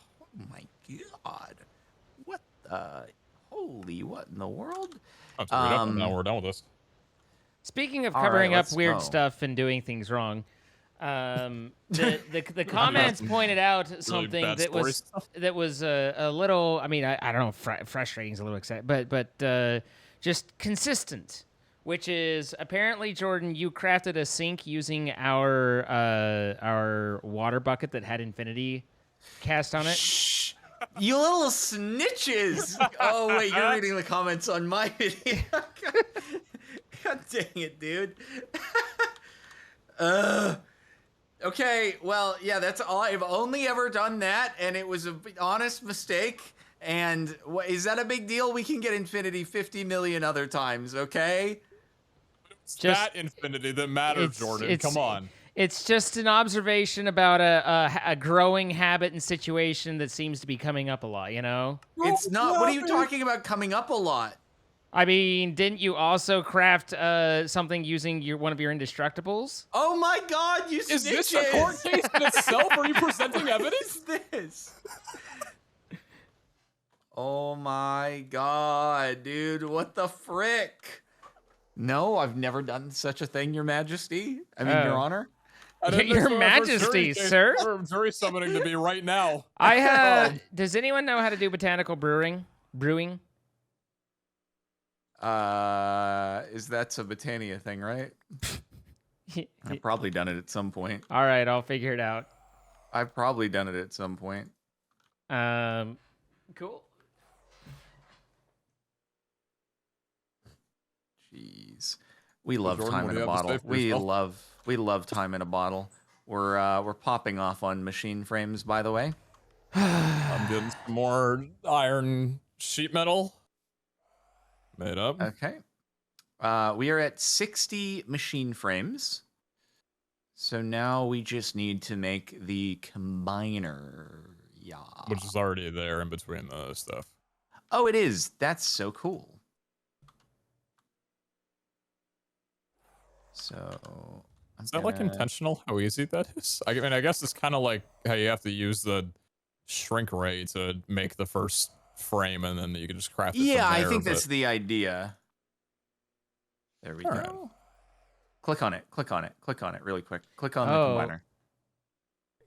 my God, what in the world? Now we're done with this. Speaking of covering up weird stuff and doing things wrong, the comments pointed out something that was a little. I mean, I don't know, frustrating is a little exciting, but just consistent. Which is apparently, Jordan, you crafted a sink using our water bucket that had infinity cast on it. Shh, you little snitches! Oh wait, you're reading the comments on my video. God dang it, dude. Okay, well, yeah, that's all. I've only ever done that, and it was an honest mistake. And is that a big deal? We can get infinity 50 million other times, okay? It's that infinity that matters, Jordan. Come on. It's just an observation about a growing habit and situation that seems to be coming up a lot, you know? It's not. What are you talking about coming up a lot? I mean, didn't you also craft something using one of your indestructibles? Oh my God, you Is this snitches! a court case in itself? Are you presenting evidence? What is this? Oh my God, dude, what the frick? No, I've never done such a thing, Your Majesty. I mean, Your Oh. Honor. Your Majesty, sir. We're jury summoning to be right now. I have. Does anyone know how to do botanical brewing? Is that's a Botania thing, right? I've probably done it at some point. All right, I'll figure it out. I've probably done it at some point. Cool. Jeez, we love Jordan, time what in do a you have to bottle. say for We love time in a bottle. We're popping off on machine frames, by the way. I'm getting some more iron sheet metal made up. Okay. We are at 60 machine frames. So now we just need to make the combiner. Yeah. Which is already there in between the stuff. Oh, it is. That's so cool. So is that like intentional how easy that is? I mean, I guess it's kind of like how you have to use the shrink ray to make the first frame and then you can just craft it from there, I think that's the idea. There we go. Right. Click on it. Click on it. Click on it really quick. Click on the combiner.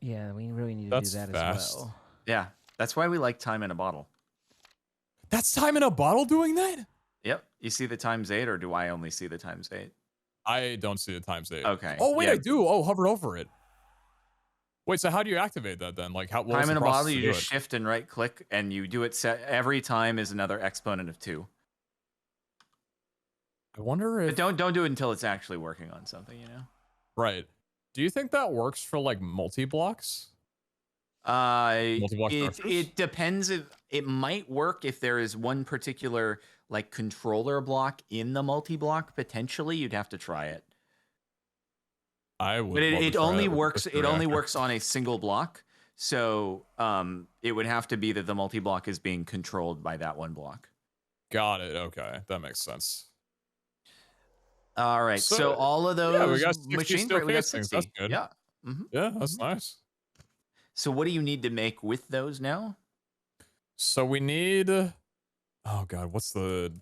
Yeah, we really need to do that as well. Yeah, that's why we like time in a bottle. That's time in a bottle doing that? Yep. You see the ×8, or do I only see the ×8? I don't see the ×8. Okay. Oh, wait, yeah. I do. Oh, hover over it. Wait, so how do you activate that then? Like, how? Time in a bottle, you just shift and right click, and you do it. Every time is another exponent of 2. I wonder if. But don't do it until it's actually working on something, you know? Right. Do you think that works for like multi-blocks? It depends. If it might work if there is one particular like controller block in the multi-block. Potentially, you'd have to try it. I would. But it only works. It only works on a single block. So it would have to be that the multi-block is being controlled by that one block. Got it. Okay, that makes sense. All right. So all of those we got machines, right, we got 60. That's good. Yeah. Mm-hmm. Yeah, that's nice. So what do you need to make with those now? So we need. Oh God, what's the?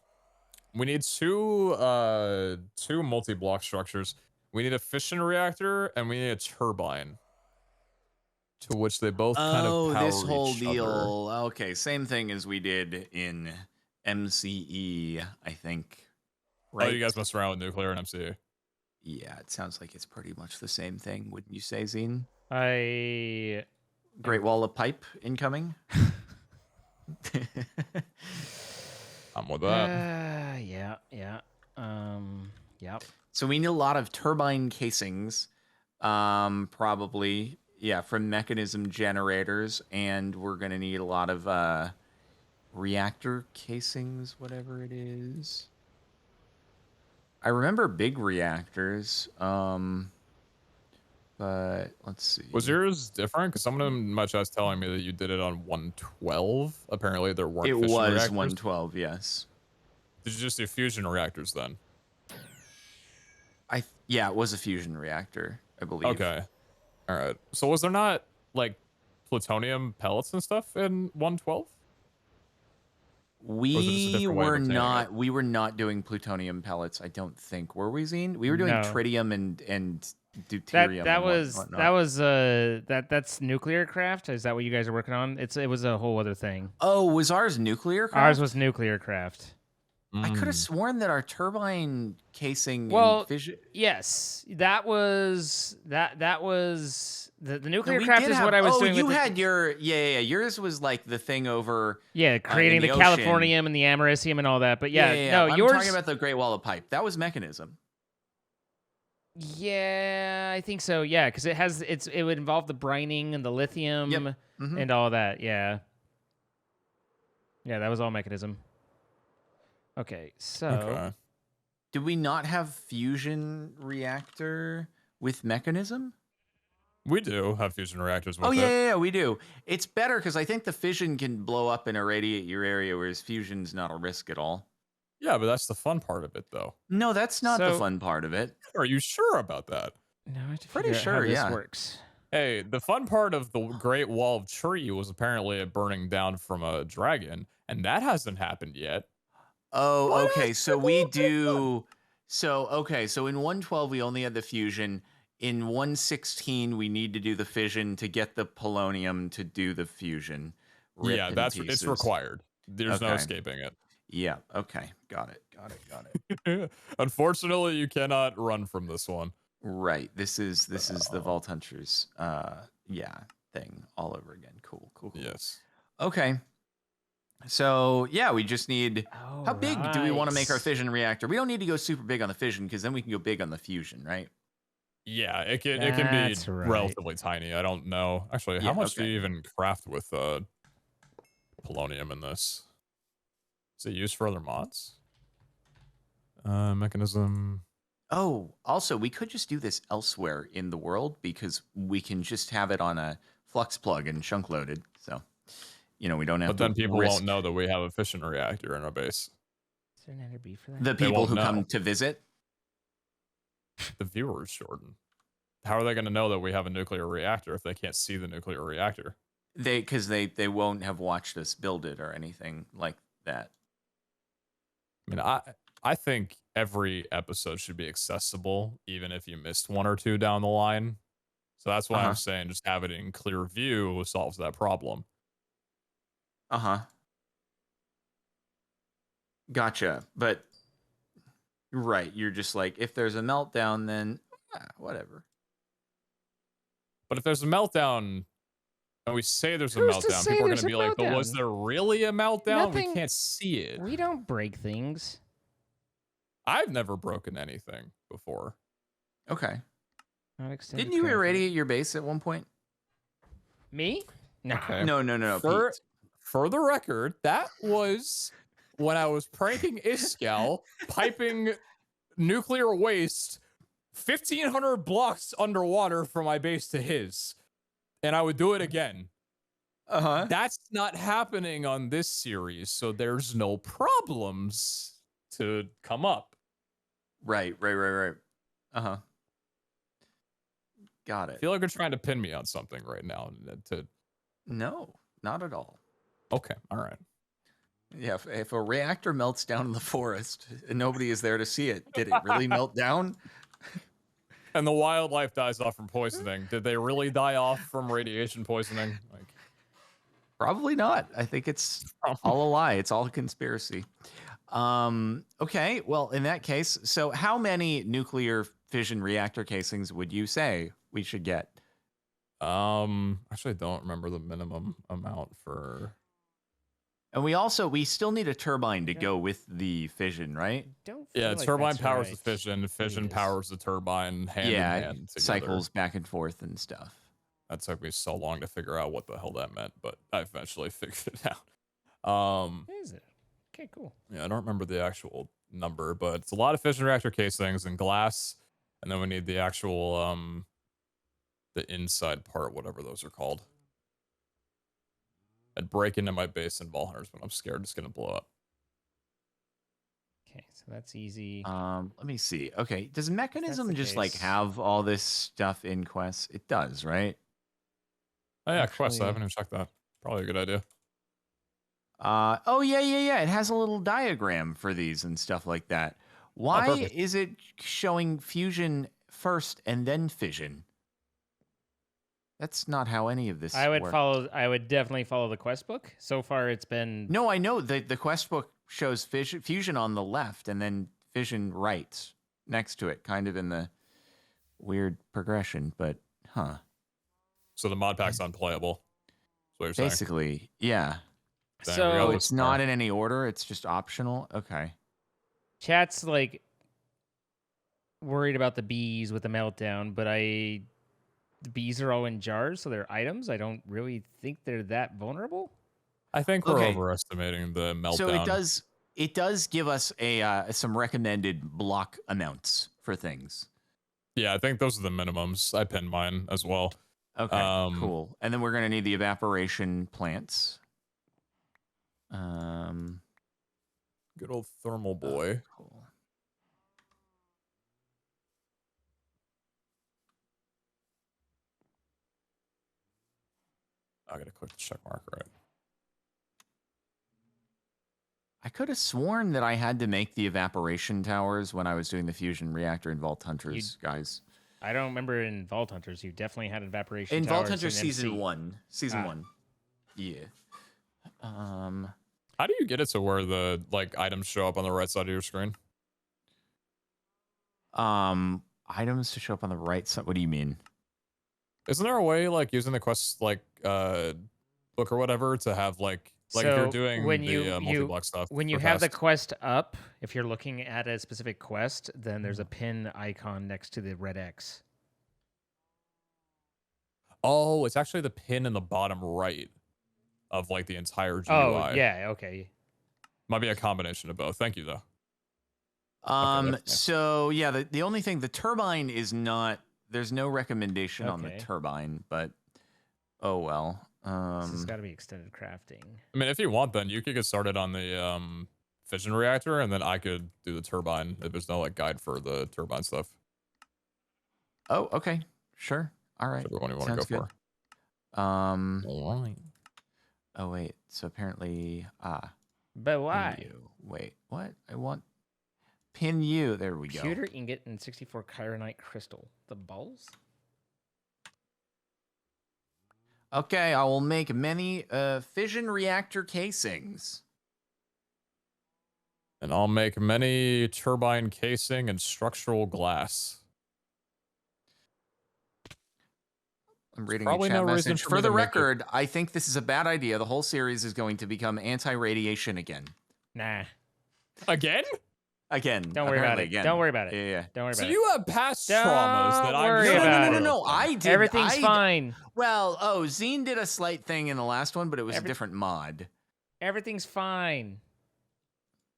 We need two multi-block structures. We need a fission reactor and we need a turbine. To which they both kind of power this whole each deal. other. Okay, same thing as we did in MCE, I think. Right? Oh, you guys mess around with nuclear and MCE. Yeah, it sounds like it's pretty much the same thing, wouldn't you say, Zine? Great Wall of Pipe incoming. I'm with that. Yeah. Yep. So we need a lot of turbine casings, probably, from mechanism generators, and we're gonna need a lot of reactor casings, whatever it is. I remember big reactors, but let's see. Was yours different? Because someone in my chat's telling me that you did it on 112. Apparently, there weren't. It fission was reactors. 112, yes. Did you just do fusion reactors then? Yeah, it was a fusion reactor, I believe. Okay. All right. So was there not like plutonium pellets and stuff in 112? We were not doing plutonium pellets, I don't think. Were we, Zine? We were doing tritium and deuterium. That's nuclear craft. Is that what you guys are working on? It was a whole other thing. Oh, was ours nuclear craft? Ours was nuclear craft. I could have sworn that our turbine casing. Yes, that was the nuclear craft is what I was doing. You had your yours was like the thing over. Yeah, creating the californium and the americium and all that. But no, I'm yours. talking about the Great Wall of Pipe. That was mechanism. Yeah, I think so. Yeah, because it would involve the brining and the lithium and all that. Yeah, that was all mechanism. Okay, so did we not have fusion reactor with mechanism? We do have fusion reactors with yeah, we do. It's better because I think the fission can blow up and irradiate your area, whereas fusion's not a risk at all. Yeah, but that's the fun part of it, though. No, that's not the So- fun part of it. Are you sure about that? No, I have to Pretty figure out sure, how this yeah. works. Hey, the fun part of the Great Wall of Tree was apparently it burning down from a dragon, and that hasn't happened yet. Oh, What okay. else So could we we do? do. So okay. So in 112 we only had the fusion. In 116 we need to do the fission to get the polonium to do the fusion. Rip Yeah, in it's pieces. required. There's no Okay. escaping it. Yeah. Okay. Got it. Unfortunately, you cannot run from this one. Right. This is the Vault Hunters. Yeah. Thing all over again. Cool. Yes. Okay. So yeah, we just need. How big do we want to make our Alright. fission reactor? We don't need to go super big on the fission because then we can go big on the fusion, right? Yeah, it can be That's right. relatively tiny. I don't know. Actually, how Yeah, much do okay. you even craft with polonium in this? Is it used for other mods? Mechanism. Oh, also, we could just do this elsewhere in the world because we can just have it on a flux plug and chunk loaded. So, we don't have But to then people risk won't know that we have a fission reactor in our base. Is there an enter B for that? the people won't who come know. to visit. The viewers, Jordan. How are they going to know that we have a nuclear reactor if they can't see the nuclear reactor? Because they won't have watched us build it or anything like that. I mean, I think every episode should be accessible, even if you missed one or two down the line. So that's why Uh-huh. I'm saying just have it in clear view solves that problem. Uh-huh. Gotcha. But right, you're just like, if there's a meltdown, then whatever. But if there's a meltdown, and we say there's a Who's to meltdown, say people are there's going to a be like, but was meltdown? there really a meltdown? Nothing- We can't see it. We don't break things. I've never broken anything before. Okay. Not extended Didn't you craft. irradiate your base at one point? Me? No. Okay. No. For, Pete. for the record, that was when I was pranking Iskal, piping nuclear waste 1,500 blocks underwater from my base to his. And I would do it again. Uh-huh. That's not happening on this series, so there's no problems to come up. Right. Uh-huh. Got I it. feel like you're trying to pin me on something right now. No, not at all. Okay, all right. Yeah, if a reactor melts down in the forest and nobody is there to see it, did it really melt down? And the wildlife dies off from poisoning. Did they really die off from radiation poisoning? Like, Probably not. I think it's all a lie. It's all a conspiracy. Okay, well, in that case, so how many nuclear fission reactor casings would you say we should get? actually, I don't remember the minimum amount for. And we still need a turbine to go with the fission, right? Don't feel Yeah, like turbine that's powers right. the fission. Fission is. powers the turbine. Hand in hand together. Cycles back and forth and stuff. That took me so long to figure out what the hell that meant, but I eventually figured it out. Is it? Okay, cool. Yeah, I don't remember the actual number, but it's a lot of fission reactor casings and glass, and then we need the actual the inside part, whatever those are called. I'd break into my base in Ball Hunters, but I'm scared it's gonna blow up. Okay, so that's easy. Let me see. Okay, does Mechanism the just like case- have all this stuff in quests? It does, right? Oh yeah, quest. I Actually- haven't even checked that. Probably a good idea. Oh yeah. It has a little diagram for these and stuff like that. Why perfect. is it showing fusion first and then fission? That's not how any of this I would works. I would definitely follow the quest book. So far, it's been No, I know the quest book shows fusion on the left and then fission right next to it, kind of in the weird progression. But So the mod pack's unplayable. That's what you're saying. basically, yeah. Dang, we so. got Oh, this it's far. not in any order. It's just optional. Okay. Chat's like worried about the bees with the meltdown, but the bees are all in jars, so they're items. I don't really think they're that vulnerable. I think we're Okay. overestimating the meltdown. So it does give us some recommended block amounts for things. Yeah, I think those are the minimums. I pinned mine as well. Okay, cool. And then we're gonna need the evaporation plants. Good old thermal boy. Cool. I gotta click the check mark, right? I could have sworn that I had to make the evaporation towers when I was doing the fusion reactor in Vault Hunters, guys. I don't remember in Vault Hunters. You definitely had evaporation In towers Vault Hunters in season MC. 1. Season 1. Yeah. How do you get it to where the items show up on the right side of your screen? Items to show up on the right side. What do you mean? Isn't there a way using the quest book or whatever to have if you're doing when the multi-block stuff? When you for have the tasks? quest up, if you're looking at a specific quest, then there's a pin icon next to the red X. Oh, it's actually the pin in the bottom right of the entire GUI. Oh, yeah, okay. Might be a combination of both. Thank you though. So yeah, the only thing, the turbine is not, there's no recommendation on the Okay. turbine, but oh well. This has got to be extended crafting. I mean, if you want, then you could get started on the fission reactor, and then I could do the turbine if there's no guide for the turbine stuff. Oh, okay. Sure. All right. Whichever one you want to go for. All right. Oh wait. So apparently, But why? pin you. Wait, what? I want pin you. There we go. Pewter ingot and 64 chironite crystal. The balls? Okay, I will make many fission reactor casings. And I'll make many turbine casing and structural glass. I'm reading probably a chat no reason message. for For me the to make it. record, I think this is a bad idea. The whole series is going to become anti-radiation again. Nah. Again? Again. Don't worry about apparently it. Again. Don't worry about it. Yeah. Don't worry about So it. you have past Don't traumas that I'm worry sure about you it. No. don't. I did. Everything's fine. Well, Zine did a slight thing in the last one, but it was a different mod. Everything's fine.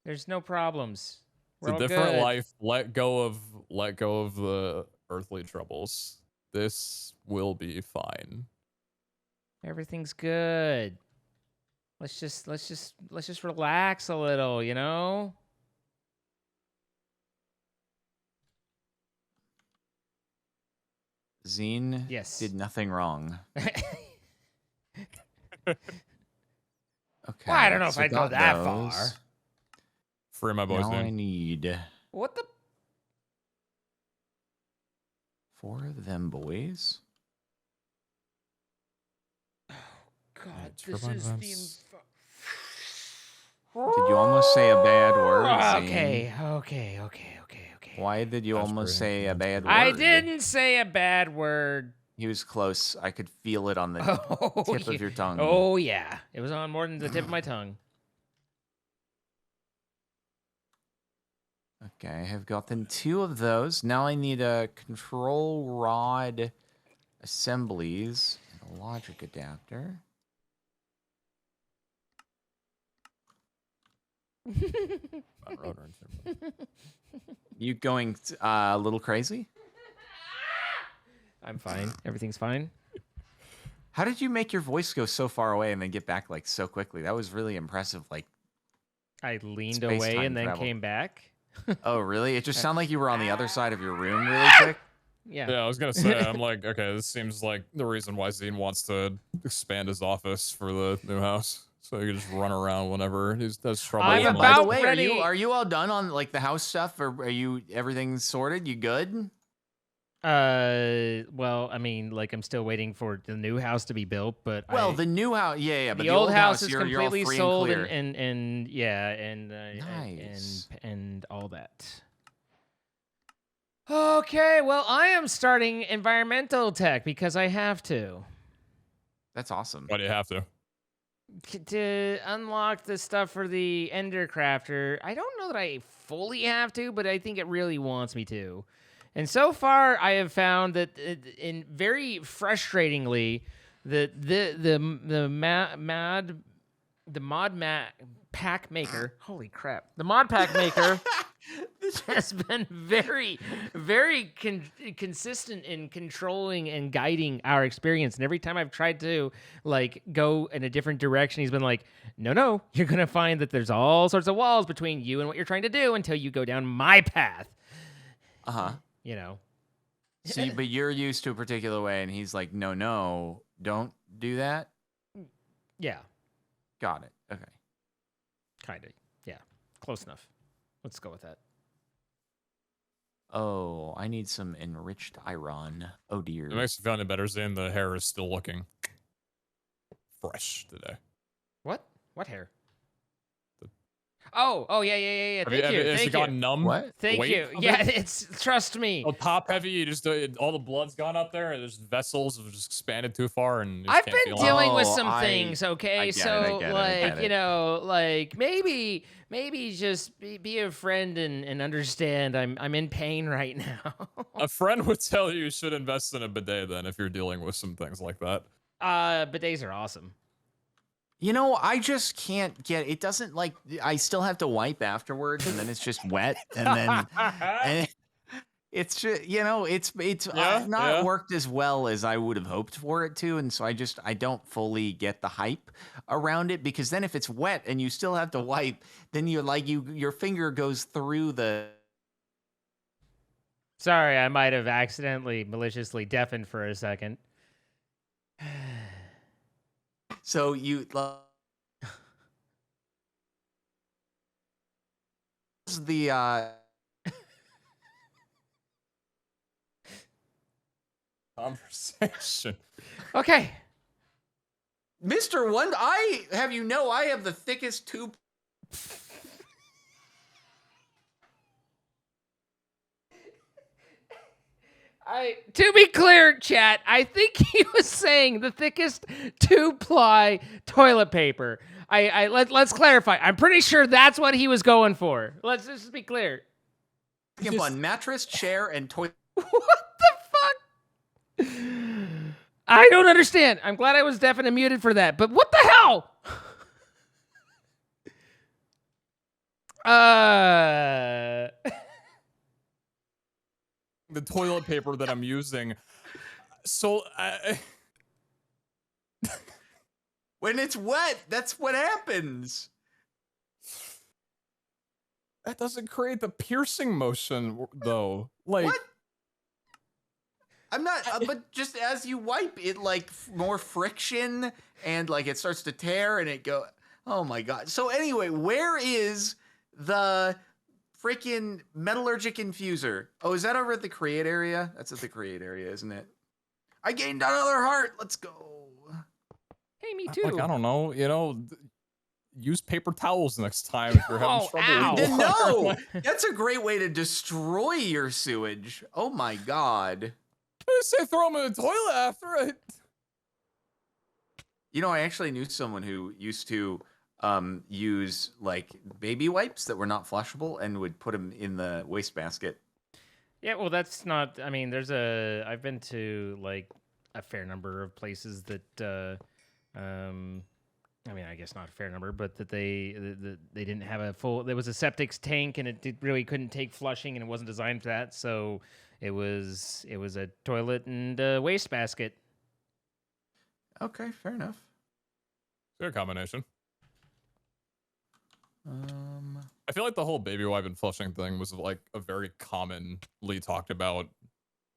There's no problems. It's a different life. Let go of the earthly troubles. This will be fine. Everything's good. Let's just relax a little, you know? Zine Yes. did nothing wrong. Okay. Well, I don't know if so I'd go got that those. far. Free my boys Now I in. need What the? 4 of them boys. God, this this turbine is the. vents. Did you almost say a bad word, Zine? Okay. Why did you That's almost pretty say a bad word? I didn't say a bad word. He was close. I could feel it on the tip of your tongue. Oh yeah, it was on more than the tip of my tongue. Okay, I have gotten 2 of those. Now I need a control rod assemblies and a logic adapter. You going a little crazy? I'm fine. Everything's fine. How did you make your voice go so far away and then get back so quickly? That was really impressive. I leaned Space-time away and then travel. came back. Oh, really? It just sounded like you were on the other side of your room really quick. Yeah. Yeah, I was gonna say, I'm like, okay, this seems like the reason why Zine wants to expand his office for the new house, so he can just run around whenever he does trouble. I'm Yeah, with by the about way, ready- are you all done on the house stuff, or are you everything's sorted? You good? Well, I mean, I'm still waiting for the new house to be built, but Well, the new house, yeah, but the old house is you're all completely free sold clear. and Nice. and all that. Okay, well, I am starting environmental tech because I have to. That's awesome. Why do you have to? To unlock the stuff for the Ender Crafter. I don't know that I fully have to, but I think it really wants me to. And so far, I have found that, in very frustratingly, the mod pack maker. Holy crap! The mod pack maker. has been very, very consistent in controlling and guiding our experience. And every time I've tried to like go in a different direction, he's been like, no, you're going to find that there's all sorts of walls between you and what you're trying to do until you go down my path. You know. See, but you're used to a particular way, and he's like, no, don't do that. Yeah. Got it. Okay. Kind of. Yeah. Close enough. Let's go with that. Oh, I need some enriched iron. Oh, dear. It makes me feel any better seeing the hair is still looking fresh today. What? What hair? Oh, yeah. Thank you. Has it gone numb? What? Thank you. Yeah, trust me. Oh, top heavy. You just all the blood's gone up there, and there's vessels have just expanded too far, and you just I've can't been feel dealing with Oh, some things, okay? I get it, So, I get like, it. you know, like maybe just be a friend and understand I'm in pain right now. A friend would tell you should invest in a bidet then if you're dealing with some things like that. Bidets are awesome. You know, I just can't get it. Doesn't like I still have to wipe afterwards, and then it's just wet, and then and it's just it's not worked as well as I would have hoped for it to, and so I don't fully get the hype around it, because then if it's wet and you still have to wipe, then you're like your finger goes through the. Sorry, I might have accidentally maliciously deafened for a second. So you the Conversation. Okay. Mr. One, I have the thickest tube. To be clear, chat, I think he was saying the thickest 2-ply toilet paper. Let's clarify. I'm pretty sure that's what he was going for. Let's just be clear. On mattress, chair, and toilet. What the fuck? I don't understand. I'm glad I was deaf and muted for that. But what the hell? The toilet paper that I'm using. So When it's wet, that's what happens. That doesn't create the piercing motion, though. Like, what? I'm not, but just as you wipe it, like more friction, and like it starts to tear, and it go. Oh my god! So anyway, where is the freaking metallurgic infuser? Oh, is that over at the create area? That's at the create area, isn't it? I gained another heart. Let's go. Hey, me too. Like, I don't know. Use paper towels next time if you're having trouble. Ow. No, that's a great way to destroy your sewage. Oh my god. I say throw them in the toilet after it. I actually knew someone who used to use like baby wipes that were not flushable and would put them in the wastebasket. Yeah, well, that's not. I mean, I've been to like a fair number of places that. I mean, I guess not a fair number, but that they didn't have a full. There was a septic tank, and it really couldn't take flushing, and it wasn't designed for that. So it was a toilet and a wastebasket. Okay, fair enough. Good combination. I feel like the whole baby wipe and flushing thing was like a very commonly talked about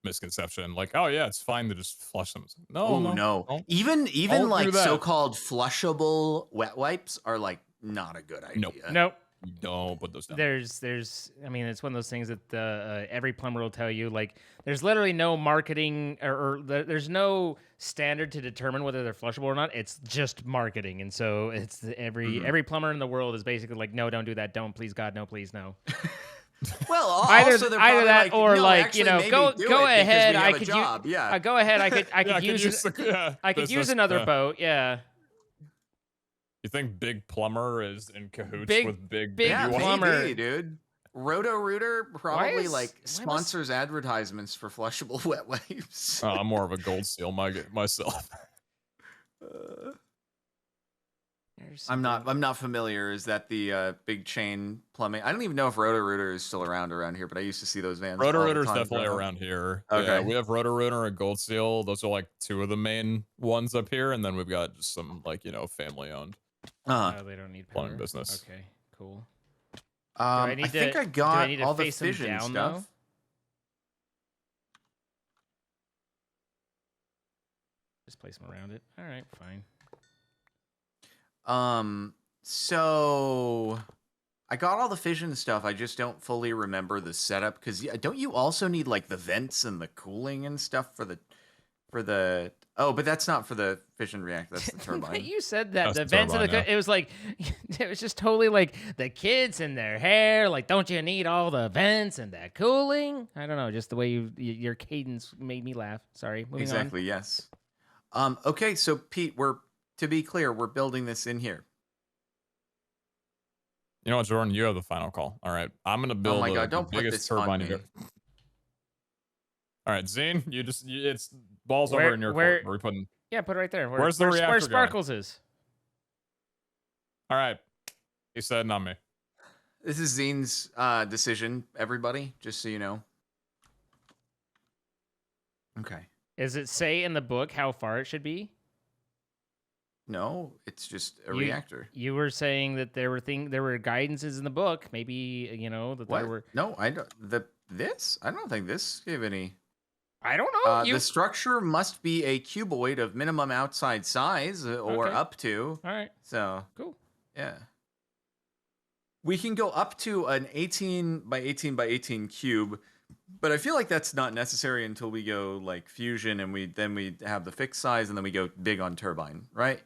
misconception. Like, oh yeah, it's fine to just flush them. No. Even Don't like do that. so-called flushable wet wipes are like not a good idea. Nope. Don't put those down. There's. I mean, it's one of those things that every plumber will tell you. Like, there's literally no marketing there's no standard to determine whether they're flushable or not. It's just marketing, and so it's every plumber in the world is basically like, no, don't do that. Don't, please, God, no, please, no. Well, either also that like, or no, like actually, go ahead. I could Go ahead. I could use another boat. Yeah. You think Big Plumber is in cahoots with Big Plumber, maybe, dude? Roto-Rooter probably sponsors advertisements for flushable wet wipes. I'm more of a Gold Seal myself. I'm not familiar. Is that the big chain plumbing? I don't even know if Roto-Rooter is still around here, but I used to see those vans all the Roto-Rooter's time definitely growing up. around here. Okay. Yeah, we have Roto-Rooter and Gold Seal. Those are like two of the main ones up here, and then we've got just some like family-owned Oh, they don't need power. plumbing business. Okay, cool. I think I got all the face them fission down, stuff. though? Just place them around it. All right, fine. So I got all the fission stuff. I just don't fully remember the setup because don't you also need like the vents and the cooling and stuff for the oh, but that's not for the fission reactor. That's the turbine. You said that That's the the vents turbine, of the it was like it was just totally like the kids and their hair. Like, don't you need all the vents and that cooling? I don't know. Just the way your cadence made me laugh. Sorry. Moving Exactly. Yes. Okay. So Pete, to be clear, we're building this in here. You know what, Jordan? You have the final call. All right, I'm gonna build Oh my God, the don't put biggest this on turbine. me. All right, Zane, it's balls Where- over in your where- court. Where are we putting? Yeah, put it right there. Where's the reactor where going? Sparkles is? All right, he said, not me. This is Zine's decision, everybody, just so you know. Okay. Does it say in the book how far it should be? No, it's just a reactor. You were saying that there were guidances in the book. Maybe that What? there were. No, I don't. This? I don't think this gave any. I don't know. The structure must be a cuboid of minimum outside size, or Okay. up to. All right. So Cool. yeah, we can go up to an 18 by 18 by 18 cube, but I feel like that's not necessary until we go like fusion, and then we have the fixed size, and then we go big on turbine, right?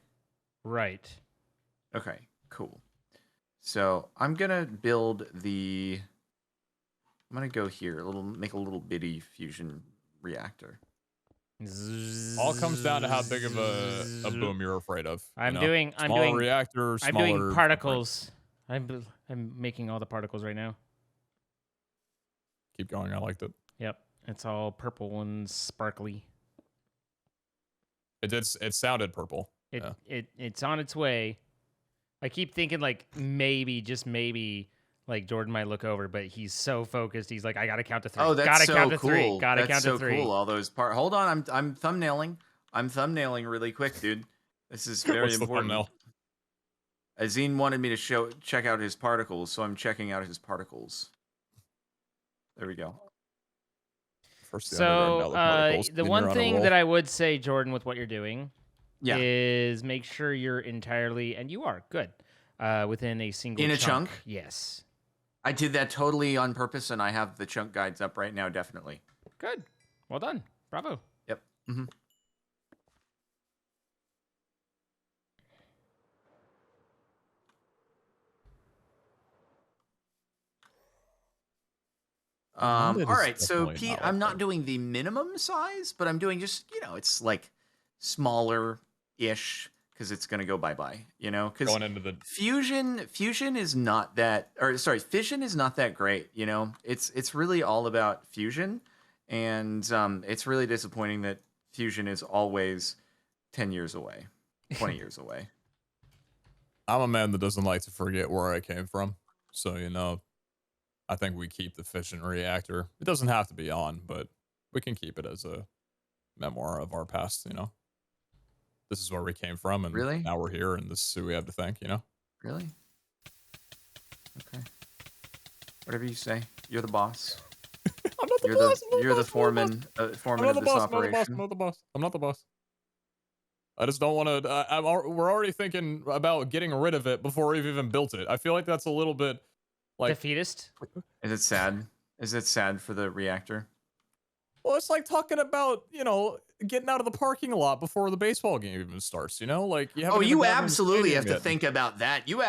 Right. Okay, cool. So I'm gonna build I'm gonna go here, make a little bitty fusion reactor. All comes down to how big of a boom you're afraid of. I'm doing reactor. I'm doing particles. I'm making all the particles right now. Keep going. I liked it. Yep. It's all purple and sparkly. It sounded purple. It's on its way. I keep thinking like maybe, just maybe, like Jordan might look over, but he's so focused. He's like, I gotta count to 3. Oh, that's gotta so count to cool. 3. Gotta That's count so to 3. cool. All those parts. Hold on, I'm thumbnailing. I'm thumbnailing really quick, dude. This is very What's the important. thumbnail? Azine wanted me to check out his particles, so I'm checking out his particles. There we go. First, So the one thing that I would say, Jordan, with what you're doing, is make sure you're entirely, and you are good, within a single in a chunk. Yes. I did that totally on purpose, and I have the chunk guides up right now, definitely. Good. Well done. Bravo. Yep. Mm-hmm. All right, so Pete, I'm not doing the minimum size, but I'm doing just, it's like smaller-ish, because it's going to go bye-bye, because going into the fusion is not that, or sorry, fission is not that great, it's really all about fusion, and it's really disappointing that fusion is always 10 years away, 20 years away. I'm a man that doesn't like to forget where I came from, so I think we keep the fission reactor. It doesn't have to be on, but we can keep it as a memoir of our past, This is where we came from, and Really? now we're here, and this is who we have to thank, Really? Okay. Whatever you say. You're the boss. I'm not the boss. You're the foreman of this operation. I'm not the boss. I'm not the boss. I just don't want to. We're already thinking about getting rid of it before we've even built it. I feel like that's a little bit like defeatist. Is it sad? Is it sad for the reactor? Well, it's like talking about getting out of the parking lot before the baseball game even starts. Like you. You absolutely have to think about that. You're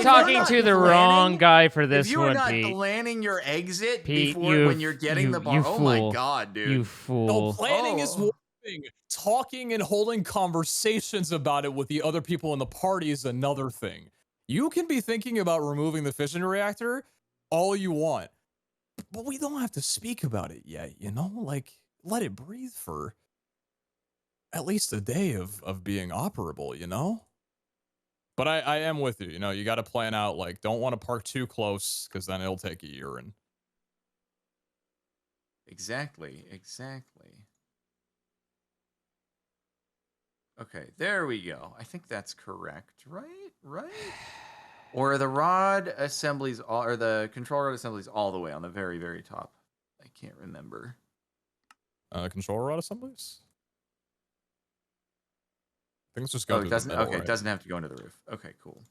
talking to the wrong guy for this if one, you're not Pete. planning your exit Pete, before when you're getting the ball. Oh my God, dude! You fool! No, planning is one thing. Talking and holding conversations about it with the other people in the party is another thing. You can be thinking about removing the fission reactor all you want, but we don't have to speak about it yet, Like, let it breathe for at least a day of being operable, But I am with you. You know, you got to plan out, like, don't want to park too close because then it'll take a urine. Exactly. Okay, there we go. I think that's correct, right? Or the rod assemblies, or the control rod assemblies all the way on the very, very top. I can't remember. Control rod assemblies? Things just Oh, go it to doesn't. the middle, Okay, right? it doesn't have to go into the roof. Okay, cool.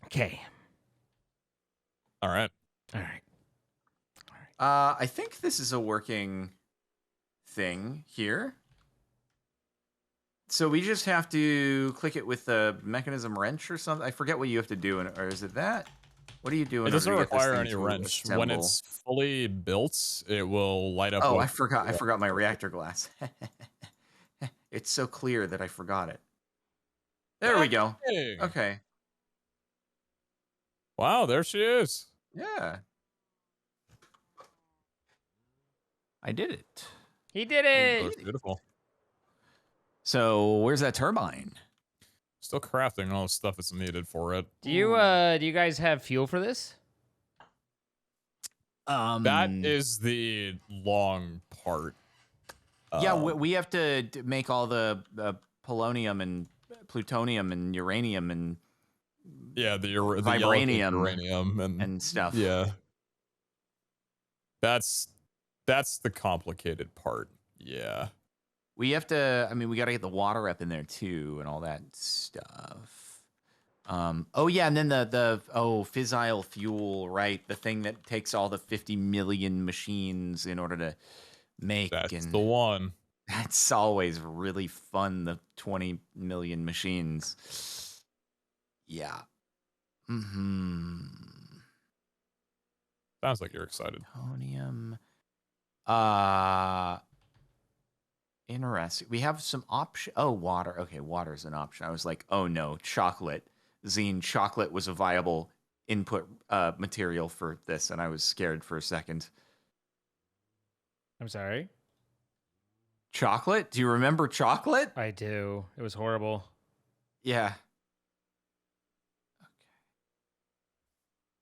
Okay. All right. I think this is a working thing here. So we just have to click it with the mechanism wrench or something. I forget what you have to do, or is it that? What do you do? It doesn't require any to wrench. assemble? When it's fully built, it will light up. Oh, with I forgot my reactor glass. It's so clear that I forgot it. There we go. Hey. Okay. Wow, there she is. Yeah. I did it. He did It it. looks beautiful. So where's that turbine? Still crafting all the stuff that's needed for it. Do you guys have fuel for this? That is the long part. Yeah, we have to make all the polonium and plutonium and uranium and the vibranium uranium and stuff. Yeah, that's the complicated part. Yeah, we have to. I mean, we got to get the water up in there too, and all that stuff. Oh yeah, and then the fissile fuel, right? The thing that takes all the 50 million machines in order to make. That's the one. That's always really fun. The 20 million machines. Yeah. Sounds like you're excited. Plutonium. Interesting. We have some option. Oh, water. Okay, water is an option. I was like, oh no, chocolate. Zine, chocolate was a viable input material for this, and I was scared for a second. I'm sorry. Chocolate? Do you remember chocolate? I do. It was horrible. Yeah.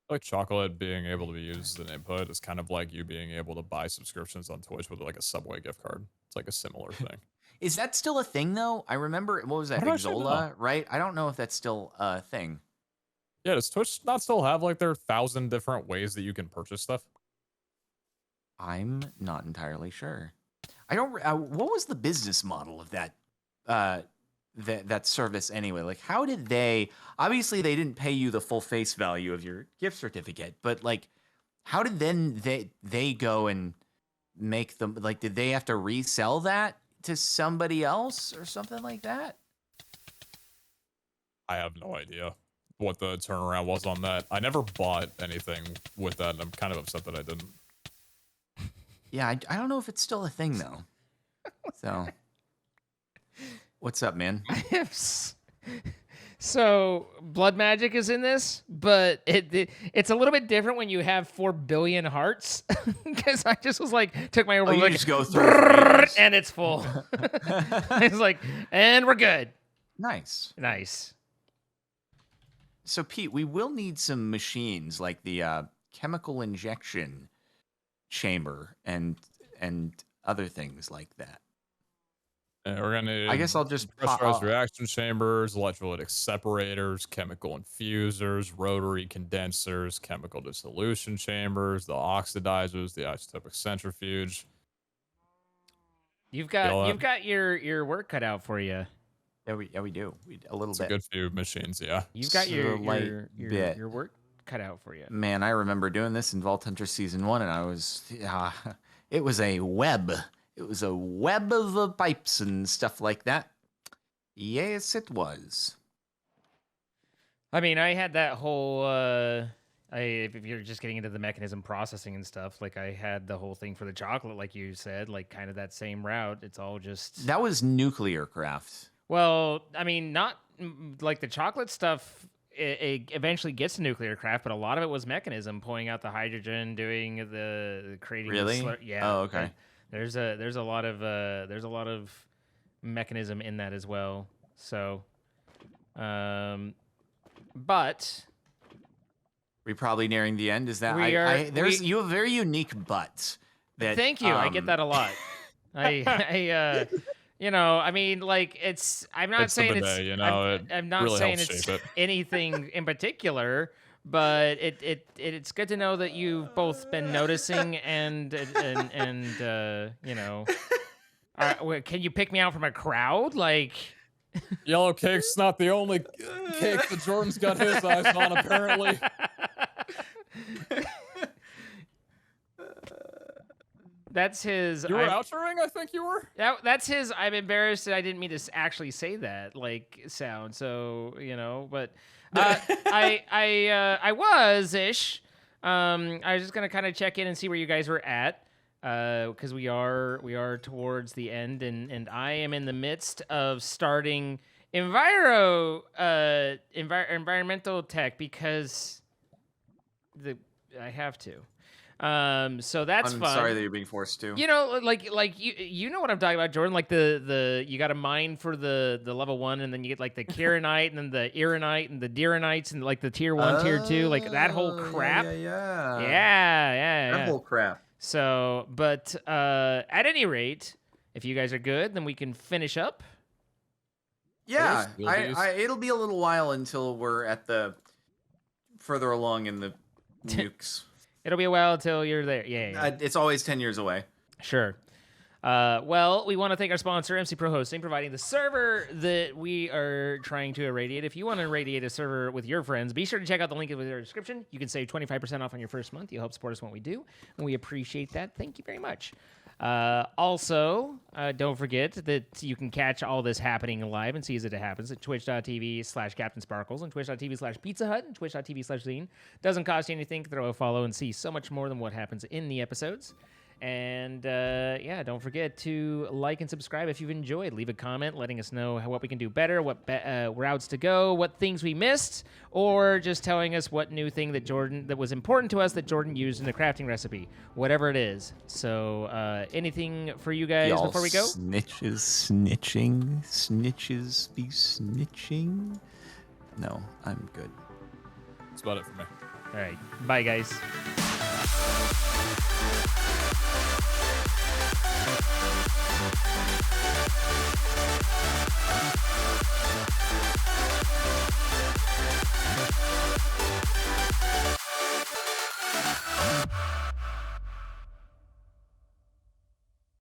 Like chocolate being able to be used as an input is kind of like you being able to buy subscriptions on Twitch with like a Subway gift card. It's like a similar thing. Is that still a thing though? I remember, what was that, Exola, right? I don't know if that's still a thing. Yeah, does Twitch not still have like their 1,000 different ways that you can purchase stuff? I'm not entirely sure. I don't. What was the business model of that that service anyway? Like, how did they? Obviously, they didn't pay you the full face value of your gift certificate, but like, how did then they go and make them? Like, did they have to resell that to somebody else or something like that? I have no idea what the turnaround was on that. I never bought anything with that, and I'm kind of upset that I didn't. Yeah, I don't know if it's still a thing though. So, what's up, man? So blood magic is in this, but it's a little bit different when you have 4 billion hearts. Because I just was like, took my overlook, just go through and it's full. It's like, and we're good. Nice. So Pete, we will need some machines like the chemical injection chamber and other things like that. And we're gonna need, I guess I'll just pressurized reaction chambers, electrolytic separators, chemical infusers, rotary condensers, chemical dissolution chambers, the oxidizers, the isotopic centrifuge. You've got your work cut out for you. Yeah, we do. A little It's bit. a good few machines, yeah. You've got your bit. work cut out for you. Man, I remember doing this in Vault Hunter Season 1, and I was, it was a web. It was a web of pipes and stuff like that. Yes, it was. I mean, I had that whole, if you're just getting into the mechanism processing and stuff, like I had the whole thing for the chocolate, like you said, like kind of that same route. It's all just... That was nuclear craft. Well, I mean, not like the chocolate stuff it eventually gets to nuclear craft, but a lot of it was mechanism, pulling out the hydrogen, doing the creating. Really? Yeah. Oh, okay. There's a lot of mechanism in that as well. So, but we're probably nearing the end. Is that you have a very unique butt. That, thank you. I get that a lot. I you know, I mean, like I'm not saying the bidet, it's you know, I'm not really saying helps it's shape it. anything in particular, but it's good to know that you've both been noticing and you know, can you pick me out from a crowd? Like, Yellow cake's not the only cake that Jordan's got his eyes on, apparently. That's his. You were outroing, I think you were. That's his. I'm embarrassed that I didn't mean to actually say that like sound. So you know, but I was ish. I was just gonna kind of check in and see where you guys were at, because we are towards the end, and I am in the midst of starting environmental tech because I have to. So that's I'm fun. sorry that you're being forced to. You know, like you know what I'm talking about, Jordan. Like the you got to mine for the level 1, and then you get like the Kieranite, and then the Ironite, and the Deeronites, and like the tier 1, tier 2, like that whole crap. Yeah. That whole crap. So, but at any rate, if you guys are good, then we can finish up. Yeah, it'll be a little while until we're at the further along in the nukes. It'll be a while until you're there. Yeah. It's always 10 years away. Sure. Well, we want to thank our sponsor, MC Pro Hosting, providing the server that we are trying to irradiate. If you want to irradiate a server with your friends, be sure to check out the link in the description. You can save 25% off on your first month. You'll help support us when we do, and we appreciate that. Thank you very much. Also, don't forget that you can catch all this happening live and see as it happens at twitch.tv/CaptainSparklez and twitch.tv/PeteZahHutt and twitch.tv/Zine. Doesn't cost you anything to throw a follow and see so much more than what happens in the episodes. And yeah, don't forget to like and subscribe if you've enjoyed. Leave a comment letting us know what we can do better, what routes to go, what things we missed, or just telling us what new thing that was important to us that Jordan used in the crafting recipe, whatever it is. So anything for you guys before we go? Snitches be snitching. No, I'm good. That's about it for me. All right, bye guys.